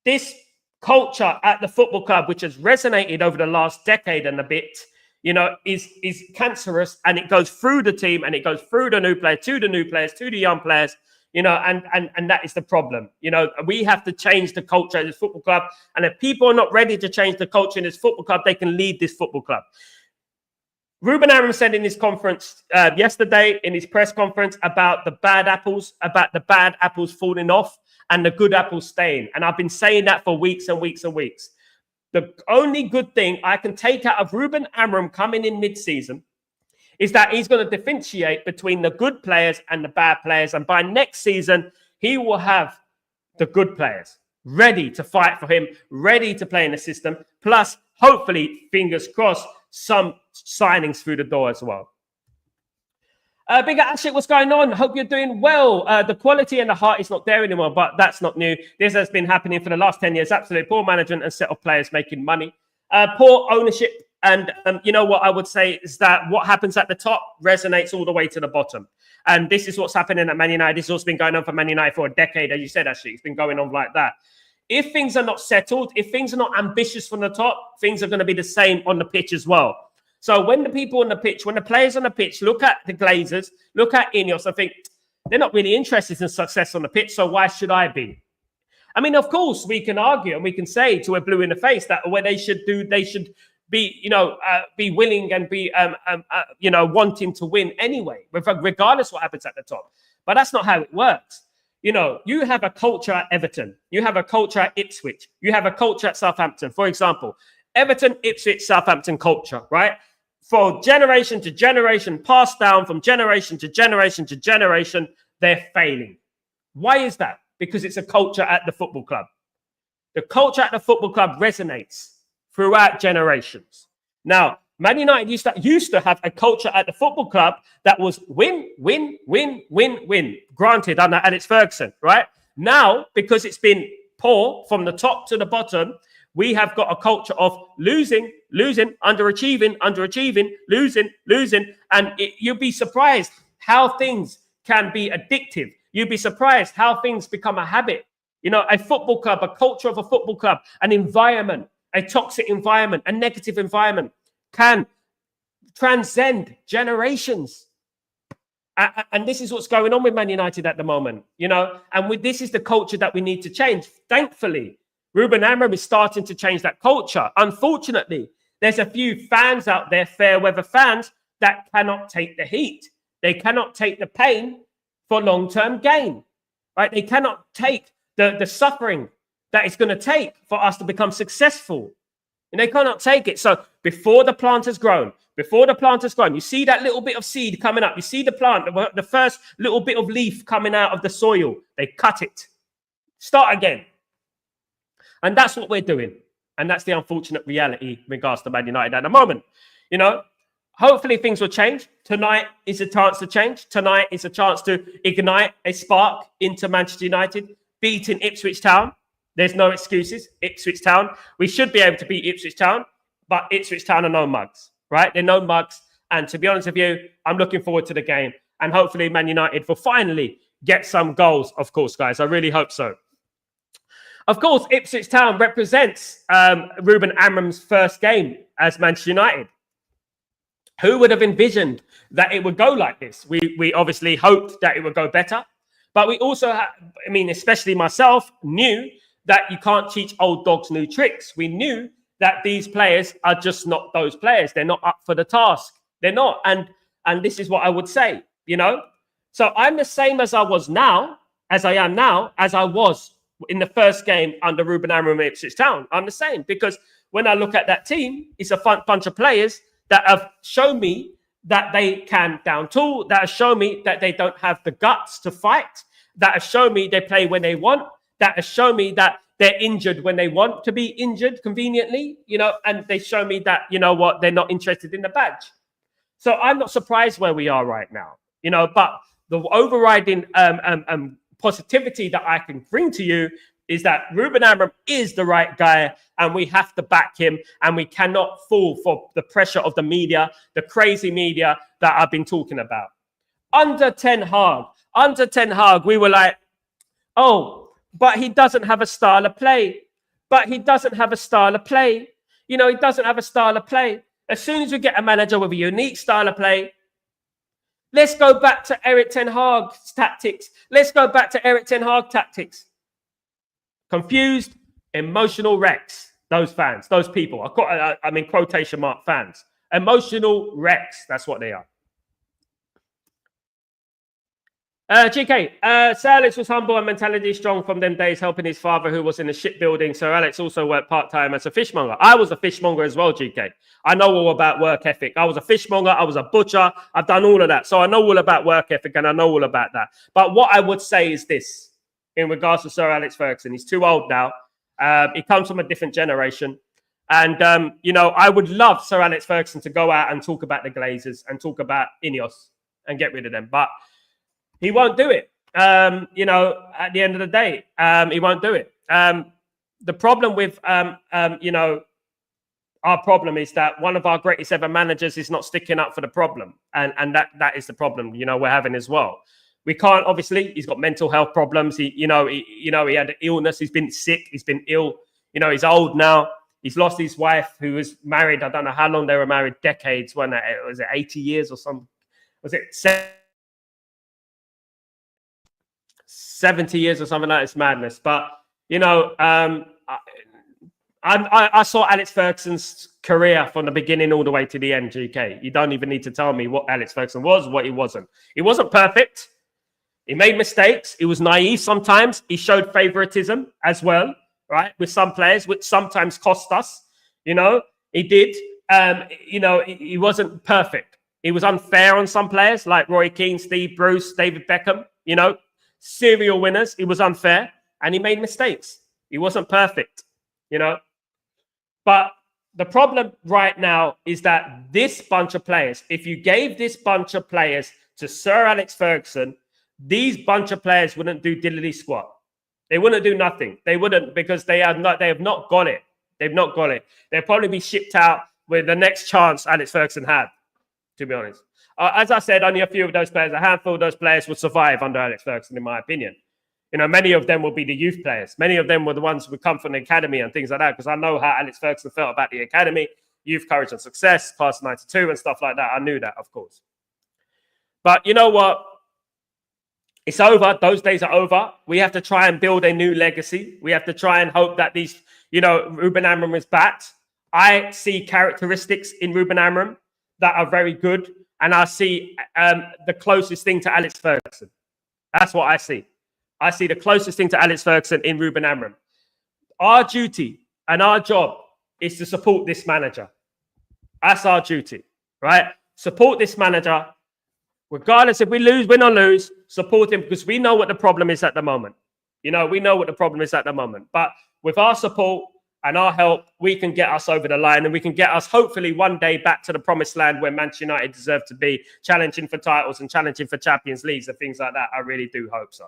this culture at the football club, which has resonated over the last decade and a bit, is cancerous, and it goes through the team and it goes through the new players, to the young players, and that is the problem. We have to change the culture of this football club. And if people are not ready to change the culture in this football club, they can lead this football club. Ruben Amorim said in his conference yesterday, in his press conference, about the bad apples falling off and the good apples staying. And I've been saying that for weeks and weeks and weeks. The only good thing I can take out of Ruben Amorim coming in mid-season is that he's going to differentiate between the good players and the bad players. And by next season, he will have the good players ready to fight for him, ready to play in the system. Plus, hopefully, fingers crossed, some signings through the door as well. Bigger Ashik, what's going on? Hope you're doing well. The quality and the heart is not there anymore, but that's not new. This has been happening for the last 10 years. Absolutely poor management and set of players making money. Poor ownership. And what I would say is that what happens at the top resonates all the way to the bottom. And this is what's happening at Man United. This has also been going on for Man United for a decade. As you said, Ashik, it's been going on like that. If things are not settled, if things are not ambitious from the top, things are going to be the same on the pitch as well. So when the people on the pitch, when the players on the pitch look at the Glazers, look at Ineos, I think they're not really interested in success on the pitch, so why should I be? I mean, of course, we can argue and we can say to a blue in the face that what they should do, they should be, be willing and be, wanting to win anyway, regardless what happens at the top. But that's not how it works. You have a culture at Everton. You have a culture at Ipswich. You have a culture at Southampton. For example, Everton, Ipswich, Southampton culture, right? For generation to generation, passed down from generation to generation to generation, they're failing. Why is that? Because it's a culture at the football club. The culture at the football club resonates throughout generations. Now, Man United used to have a culture at the football club that was win, win, win, win, win. Granted, under Alex Ferguson, right? Now, because it's been poor from the top to the bottom, we have got a culture of losing, underachieving, losing. And you'll be surprised how things can be addictive. You'll be surprised how things become a habit. A football club, a culture of a football club, an environment, a toxic environment, a negative environment can transcend generations. And this is what's going on with Man United at the moment, and this is the culture that we need to change. Thankfully, Ruben Amorim is starting to change that culture. Unfortunately, there's a few fans out there, fair weather fans, that cannot take the heat. They cannot take the pain for long-term gain, right? They cannot take the suffering that it's going to take for us to become successful. And they cannot take it. So before the plant has grown, you see that little bit of seed coming up. You see the plant, the first little bit of leaf coming out of the soil. They cut it. Start again. And that's what we're doing. And that's the unfortunate reality in regards to Man United at the moment. Hopefully things will change. Tonight is a chance to change. Tonight is a chance to ignite a spark into Manchester United, beating Ipswich Town. There's no excuses. Ipswich Town. We should be able to beat Ipswich Town, but Ipswich Town are no mugs, right? They're no mugs. And to be honest with you, I'm looking forward to the game. And hopefully Man United will finally get some goals, of course, guys. I really hope so. Of course, Ipswich Town represents Ruben Amorim's first game as Manchester United. Who would have envisioned that it would go like this? We obviously hoped that it would go better. But we also, especially myself, knew that you can't teach old dogs new tricks. We knew that these players are just not those players. They're not up for the task. They're not. And this is what I would say, So I'm the same as I was now, as I am now, as I was in the first game under Ruben Amorim at Ipswich Town. I'm the same because when I look at that team, it's a bunch of players that have shown me that they can down tool, that have shown me that they don't have the guts to fight, that have shown me they play when they want, that have shown me that they're injured when they want to be injured conveniently, and they show me that, they're not interested in the badge. So I'm not surprised where we are right now, but the overriding positivity that I can bring to you is that Ruben Amorim is the right guy and we have to back him and we cannot fall for the pressure of the media, the crazy media that I've been talking about. Under Ten Hag, we were like, oh, but he doesn't have a style of play. but he doesn't have a style of play. He doesn't have a style of play. As soon as we get a manager with a unique style of play, let's go back to Erik Ten Hag's tactics. Confused, emotional wrecks. Those fans, those people. I mean, quotation mark fans. Emotional wrecks. That's what they are. GK, Sir Alex was humble and mentality strong from them days, helping his father who was in the shipbuilding. Sir Alex also worked part-time as a fishmonger. I was a fishmonger as well, GK. I know all about work ethic. I was a fishmonger. I was a butcher. I've done all of that. So I know all about work ethic and I know all about that. But what I would say is this in regards to Sir Alex Ferguson. He's too old now. He comes from a different generation. And, I would love Sir Alex Ferguson to go out and talk about the Glazers and talk about Ineos and get rid of them. But he won't do it. At the end of the day, he won't do it. The problem with, our problem is that one of our greatest ever managers is not sticking up for the problem. And that is the problem, we're having as well. We can't, obviously, he's got mental health problems. He had an illness. He's been sick. He's been ill. He's old now. He's lost his wife who was married. I don't know how long they were married, decades. Was it 80 years or something? Was it 70 years or something like that? It's madness. But, I saw Alex Ferguson's career from the beginning all the way to the end, GK. You don't even need to tell me what Alex Ferguson was, what he wasn't. He wasn't perfect. He made mistakes. He was naive sometimes. He showed favoritism as well, right? With some players, which sometimes cost us. He did. He wasn't perfect. He was unfair on some players like Roy Keane, Steve Bruce, David Beckham, serial winners. He was unfair and he made mistakes. He wasn't perfect, But the problem right now is that this bunch of players, if you gave this bunch of players to Sir Alex Ferguson, these bunch of players wouldn't do diddly squat. They wouldn't do nothing. They wouldn't, because they have not got it. They've not got it. They'll probably be shipped out with the next chance Alex Ferguson had, to be honest. As I said, only a few of those players, a handful of those players would survive under Alex Ferguson, in my opinion. Many of them will be the youth players. Many of them were the ones who come from the academy and things like that, because I know how Alex Ferguson felt about the academy, youth, courage and success, class 92 and stuff like that. I knew that, of course. But you know what? It's over. Those days are over. We have to try and build a new legacy. We have to try and hope that these, Ruben Amorim is back. I see characteristics in Ruben Amorim that are very good. And I see the closest thing to Alex Ferguson. That's what I see. I see the closest thing to Alex Ferguson in Ruben Amorim. Our duty and our job is to support this manager. That's our duty, right? Support this manager. Regardless if we lose, win or lose, support him, because we know what the problem is at the moment. We know what the problem is at the moment. But with our support and our help, we can get us over the line and we can get us hopefully one day back to the promised land where Manchester United deserve to be, challenging for titles and challenging for Champions Leagues and things like that. I really do hope so.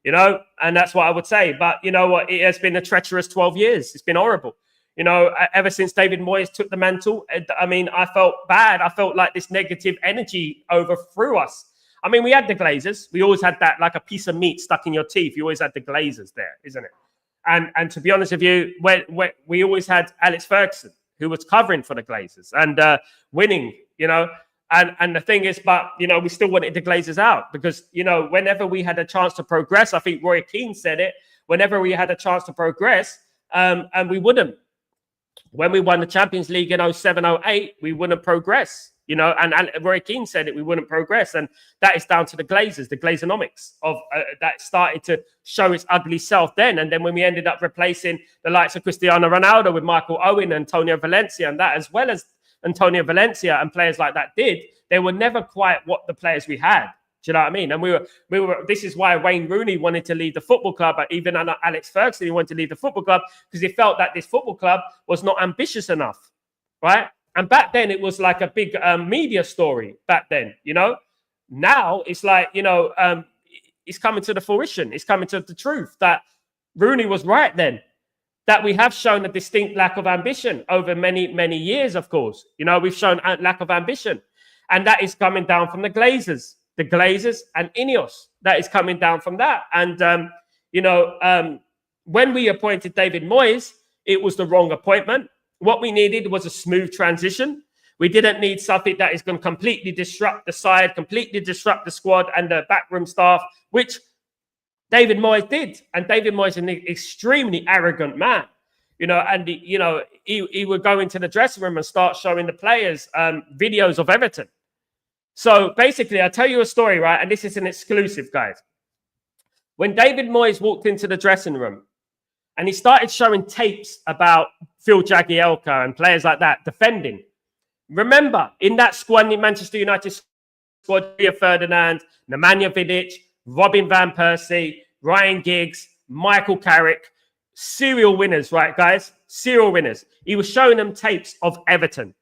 And that's what I would say. But you know what? It has been a treacherous 12 years. It's been horrible. Ever since David Moyes took the mantle, I felt bad. I felt like this negative energy overthrew us. We had the Glazers. We always had that, like a piece of meat stuck in your teeth. You always had the Glazers there, isn't it? And to be honest with you, we always had Alex Ferguson, who was covering for the Glazers and winning, And the thing is, we still wanted the Glazers out because, whenever we had a chance to progress, I think Roy Keane said it, whenever we had a chance to progress, and we wouldn't. When we won the Champions League in 07, 08, we wouldn't progress, and Roy Keane said it, we wouldn't progress. And that is down to the Glazers, the Glazonomics of that started to show its ugly self then. And then when we ended up replacing the likes of Cristiano Ronaldo with Michael Owen and Antonio Valencia, and that as well as Antonio Valencia and players like that they were never quite what the players we had. Do you know what I mean? And we were. This is why Wayne Rooney wanted to leave the football club, but even Alex Ferguson, he wanted to leave the football club because he felt that this football club was not ambitious enough, right? And back then it was like a big media story. Back then, Now it's like it's coming to the fruition. It's coming to the truth that Rooney was right then. That we have shown a distinct lack of ambition over many, many years, of course. We've shown a lack of ambition. And that is coming down from the Glazers and Ineos. That is coming down from that. And, when we appointed David Moyes, it was the wrong appointment. What we needed was a smooth transition. We didn't need something that is going to completely disrupt the side, completely disrupt the squad and the backroom staff, which David Moyes did. And David Moyes is an extremely arrogant man, and he would go into the dressing room and start showing the players videos of Everton. So basically, I'll tell you a story, right? And this is an exclusive, guys. When David Moyes walked into the dressing room and he started showing tapes about Phil Jagielka and players like that defending, remember, in that squad, in Manchester United squad, Rio Ferdinand, Nemanja Vidic, Robin van Persie, Ryan Giggs, Michael Carrick, serial winners, right, guys? Serial winners. He was showing them tapes of Everton.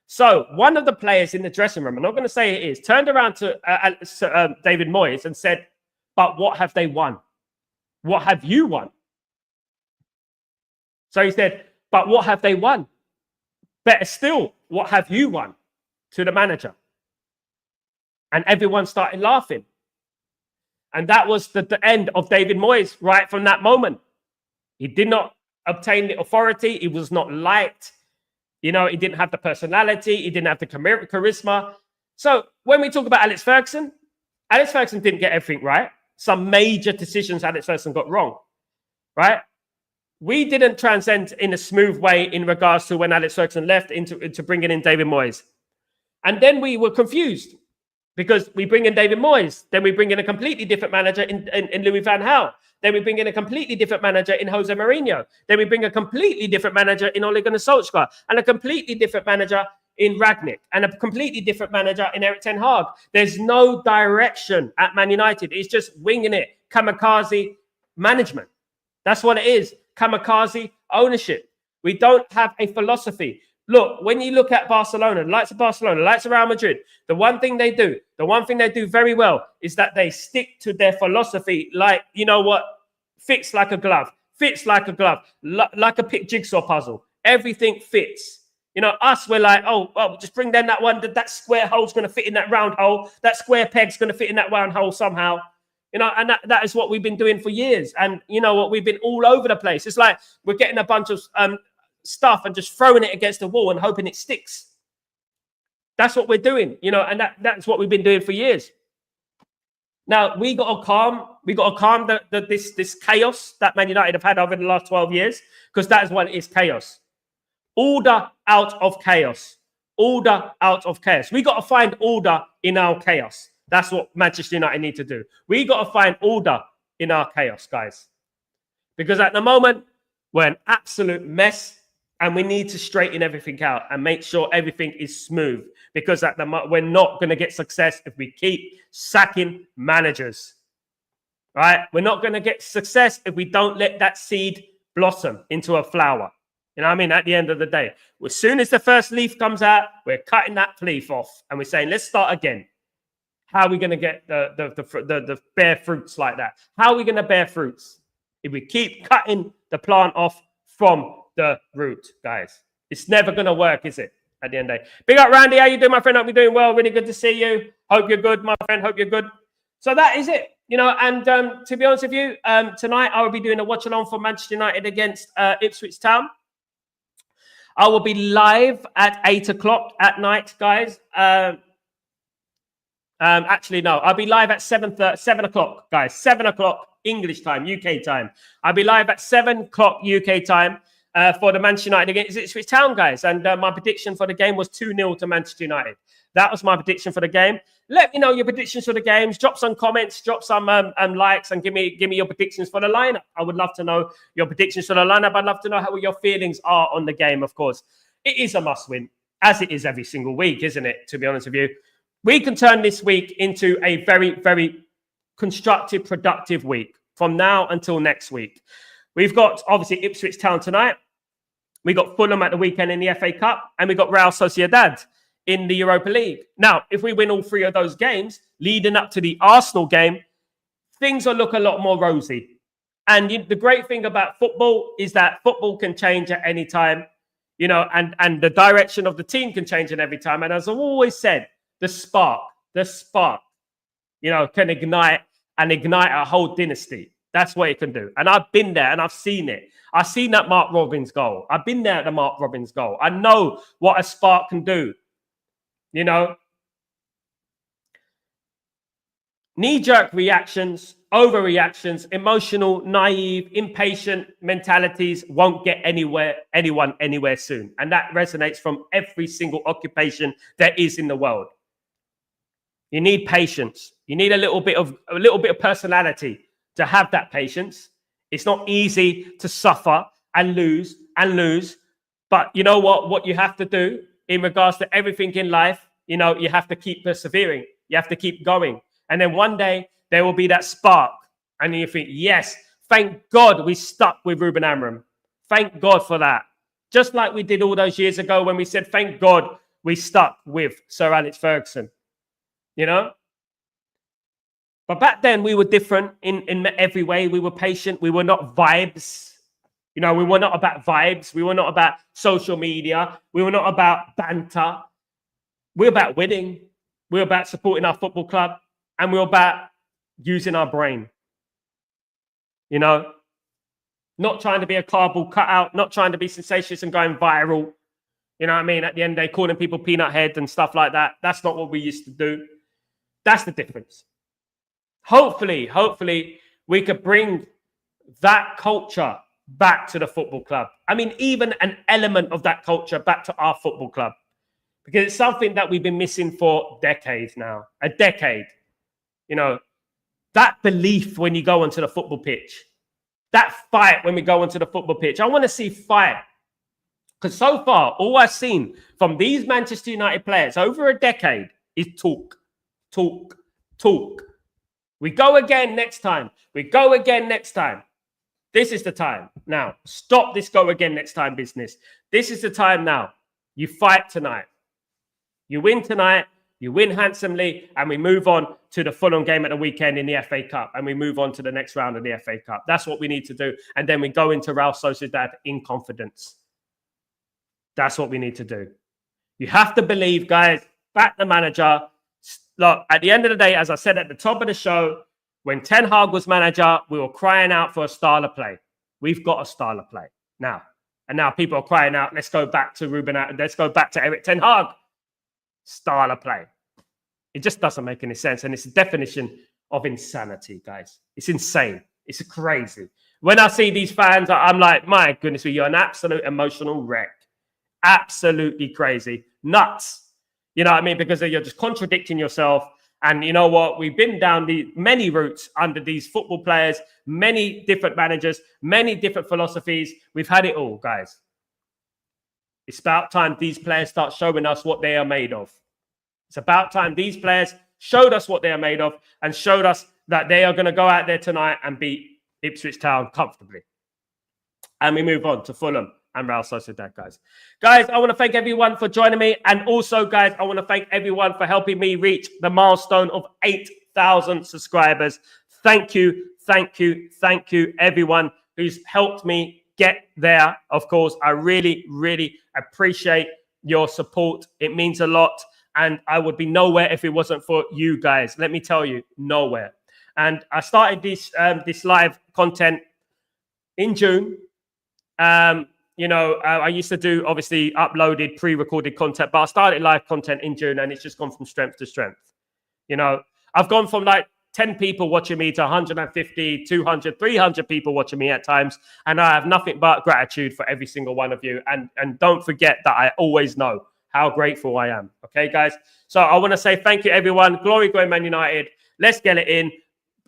So one of the players in the dressing room, I'm not going to say it is, turned around to David Moyes and said, but what have they won? What have you won? So he said, but what have they won? Better still, what have you won? To the manager. And everyone started laughing. And that was the end of David Moyes right from that moment. He did not obtain the authority. He was not liked. He didn't have the personality. He didn't have the charisma. So when we talk about Alex Ferguson didn't get everything right. Some major decisions Alex Ferguson got wrong, right? We didn't transcend in a smooth way in regards to when Alex Ferguson left into bringing in David Moyes. And then we were confused because we bring in David Moyes. Then we bring in a completely different manager in Louis van Gaal. Then we bring in a completely different manager in Jose Mourinho. Then we bring a completely different manager in Ole Gunnar Solskjaer. And a completely different manager in Ragnick. And a completely different manager in Erik ten Hag. There's no direction at Man United. It's just winging it. Kamikaze management. That's what it is. Kamikaze ownership. We don't have a philosophy. Look, when you look at Barcelona, the likes of Barcelona, the likes of Real Madrid, the one thing they do very well is that they stick to their philosophy like, fits like a glove, like a jigsaw puzzle. Everything fits. Us, we're like, just bring them that one. That square hole's going to fit in that round hole. That square peg's going to fit in that round hole somehow. And that is what we've been doing for years. And what we've been all over the place. It's like we're getting a bunch of stuff and just throwing it against the wall and hoping it sticks. That's what we're doing, and that's what we've been doing for years. Now we got to calm this chaos that Man United have had over the last 12 years, because that is what it is, chaos. Order out of chaos. Order out of chaos. We got to find order in our chaos. That's what Manchester United need to do. We got to find order in our chaos, guys. Because at the moment, we're an absolute mess and we need to straighten everything out and make sure everything is smooth. Because at the moment, we're not going to get success if we keep sacking managers. Right? We're not going to get success if we don't let that seed blossom into a flower. You know what I mean? At the end of the day, as soon as the first leaf comes out, we're cutting that leaf off and we're saying, let's start again. How are we going to get the bare fruits like that? How are we going to bear fruits if we keep cutting the plant off from the root, guys? It's never going to work, is it? At the end of the day. Big up, Randy. How you doing, my friend? Hope you're doing well. Really good to see you. Hope you're good, my friend. Hope you're good. So that is it. And to be honest with you, tonight I will be doing a watch along for Manchester United against Ipswich Town. I will be live at 8 o'clock at night, guys. Actually, no. I'll be live at 7 o'clock, guys. 7 o'clock English time, UK time. I'll be live at 7 o'clock UK time for the Manchester United against Ipswich Town, guys. And my prediction for the game was 2-0 to Manchester United. That was my prediction for the game. Let me know your predictions for the games. Drop some comments, drop some likes, and give me your predictions for the lineup. I would love to know your predictions for the lineup. I'd love to know how your feelings are on the game, of course. It is a must-win, as it is every single week, isn't it, to be honest with you? We can turn this week into a very, very constructive, productive week from now until next week. We've got, obviously, Ipswich Town tonight. We got Fulham at the weekend in the FA Cup, and we got Real Sociedad in the Europa League. Now, if we win all three of those games, leading up to the Arsenal game, things will look a lot more rosy. And the great thing about football is that football can change at any time, and the direction of the team can change at every time. And as I've always said, the spark, can ignite a whole dynasty. That's what it can do. And I've been there and I've seen it. I've seen that Mark Robins goal. I've been there at the Mark Robins goal. I know what a spark can do. You know, knee-jerk reactions, overreactions, emotional, naive, impatient mentalities won't get anyone anywhere soon. And that resonates from every single occupation there is in the world. You need patience. You need a little bit of personality to have that patience. It's not easy to suffer and lose. But you know what you have to do in regards to everything in life, you know, you have to keep persevering. You have to keep going. And then one day there will be that spark. And you think, yes, thank God we stuck with Ruben Amorim. Thank God for that. Just like we did all those years ago when we said, thank God we stuck with Sir Alex Ferguson. You know? But back then we were different in every way. We were patient. We were not vibes. You know, we were not about vibes. We were not about social media. We were not about banter. We were about winning. We were about supporting our football club. And we were about using our brain. You know, not trying to be a cardboard cutout, not trying to be sensationalist and going viral. You know what I mean? At the end of the day, calling people peanut head and stuff like that. That's not what we used to do. That's the difference. Hopefully, we could bring that culture back to the football club. I mean, even an element of that culture back to our football club. Because it's something that we've been missing for decades now. A decade. You know, that belief when you go onto the football pitch. That fight when we go onto the football pitch. I want to see fight. Because so far, all I've seen from these Manchester United players over a decade is talk. We go again next time. This is the time. Now, stop this go again next time business. This is the time now. You fight tonight. You win tonight. You win handsomely. And we move on to the Fulham game at the weekend in the FA Cup. And we move on to the next round of the FA Cup. That's what we need to do. And then we go into Real Sociedad in confidence. That's what we need to do. You have to believe, guys. Back the manager. Look, at the end of the day, as I said at the top of the show, when Ten Hag was manager, we were crying out for a style of play. We've got a style of play now. And now people are crying out, let's go back to Ruben, let's go back to Erik Ten Hag. Style of play. It just doesn't make any sense. And it's a definition of insanity, guys. It's insane. It's crazy. When I see these fans, I'm like, my goodness, you're an absolute emotional wreck. Absolutely crazy. Nuts. You know what I mean? Because you're just contradicting yourself. And you know what? We've been down the many routes under these football players, many different managers, many different philosophies. We've had it all, guys. It's about time these players start showing us what they are made of. It's about time these players showed us what they are made of and showed us that they are going to go out there tonight and beat Ipswich Town comfortably. And we move on to Fulham and Real Sociedad, guys. Guys, I want to thank everyone for joining me. And also, guys, I want to thank everyone for helping me reach the milestone of 8,000 subscribers. Thank you, everyone who's helped me get there. Of course, I really, really appreciate your support. It means a lot. And I would be nowhere if it wasn't for you guys. Let me tell you, nowhere. And I started this live content in June. You know, I used to do, obviously, uploaded, pre-recorded content, but I started live content in June, and it's just gone from strength to strength. You know, I've gone from like 10 people watching me to 150, 200, 300 people watching me at times, and I have nothing but gratitude for every single one of you. And don't forget that I always know how grateful I am. Okay, guys? So I want to say thank you, everyone. Glory, go Man United. Let's get it in.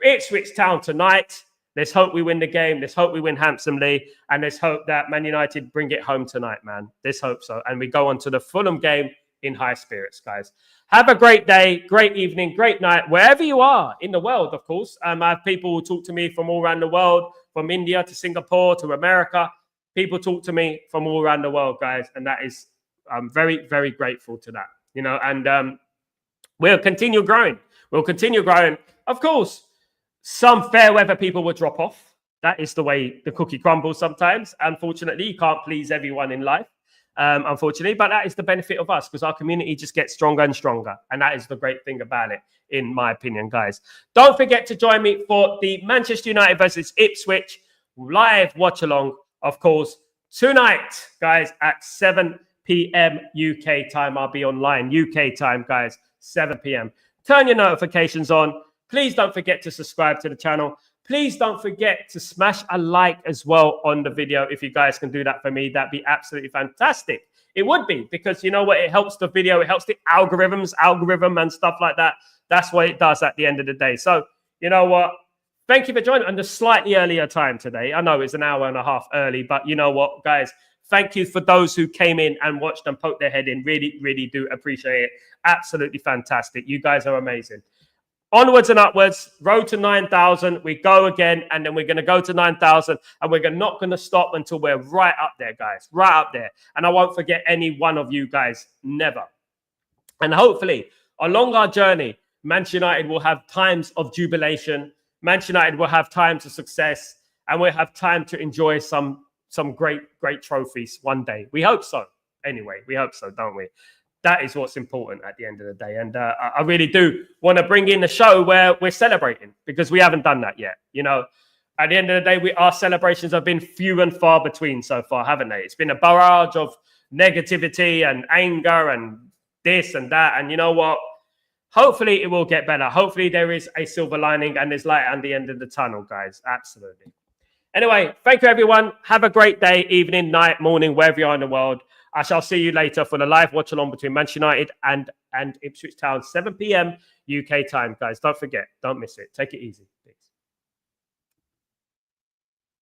Ipswich Town tonight. Let's hope we win the game. Let's hope we win handsomely. And let's hope that Man United bring it home tonight, man. Let's hope so. And we go on to the Fulham game in high spirits, guys. Have a great day, great evening, great night, wherever you are in the world, of course. I have people who talk to me from all around the world, from India to Singapore to America. People talk to me from all around the world, guys. And that is, I'm very, very grateful to that. You know, and we'll continue growing. We'll continue growing. Of course, some fair weather people will drop off. That is the way the cookie crumbles sometimes. Unfortunately, you can't please everyone in life. unfortunately. But that is the benefit of us because our community just gets stronger and stronger. And that is the great thing about it, in my opinion, guys. Don't forget to join me for the Manchester United versus Ipswich live watch along, of course, tonight, guys, at 7 p.m. UK time. I'll be online, UK time, guys, 7 p.m. Turn your notifications on. Please don't forget to subscribe to the channel. Please don't forget to smash a like as well on the video. If you guys can do that for me, that'd be absolutely fantastic. It would be, because you know what? It helps the video. It helps the algorithm and stuff like that. That's what it does at the end of the day. So, you know what? Thank you for joining on the slightly earlier time today. I know it's an hour and a half early, but you know what, guys? Thank you for those who came in and watched and poked their head in. Really, really do appreciate it. Absolutely fantastic. You guys are amazing. Onwards and upwards, road to 9,000. We go again, and then we're going to go to 9,000, and we're not going to stop until we're right up there, guys. Right up there. And I won't forget any one of you guys, never. And hopefully, along our journey, Manchester United will have times of jubilation. Manchester United will have times of success, and we'll have time to enjoy some great trophies one day. We hope so. Anyway, we hope so, don't we? That is what's important at the end of the day. And I really do want to bring in a show where we're celebrating, because we haven't done that yet. You know, at the end of the day, our celebrations have been few and far between so far, haven't they? It's been a barrage of negativity and anger and this and that. And you know what? Hopefully it will get better. Hopefully there is a silver lining and there's light at the end of the tunnel, guys. Absolutely. Anyway, thank you, everyone. Have a great day, evening, night, morning, wherever you are in the world. I shall see you later for the live watch along between Manchester United and Ipswich Town, 7 p.m. UK time, guys. Don't forget. Don't miss it. Take it easy.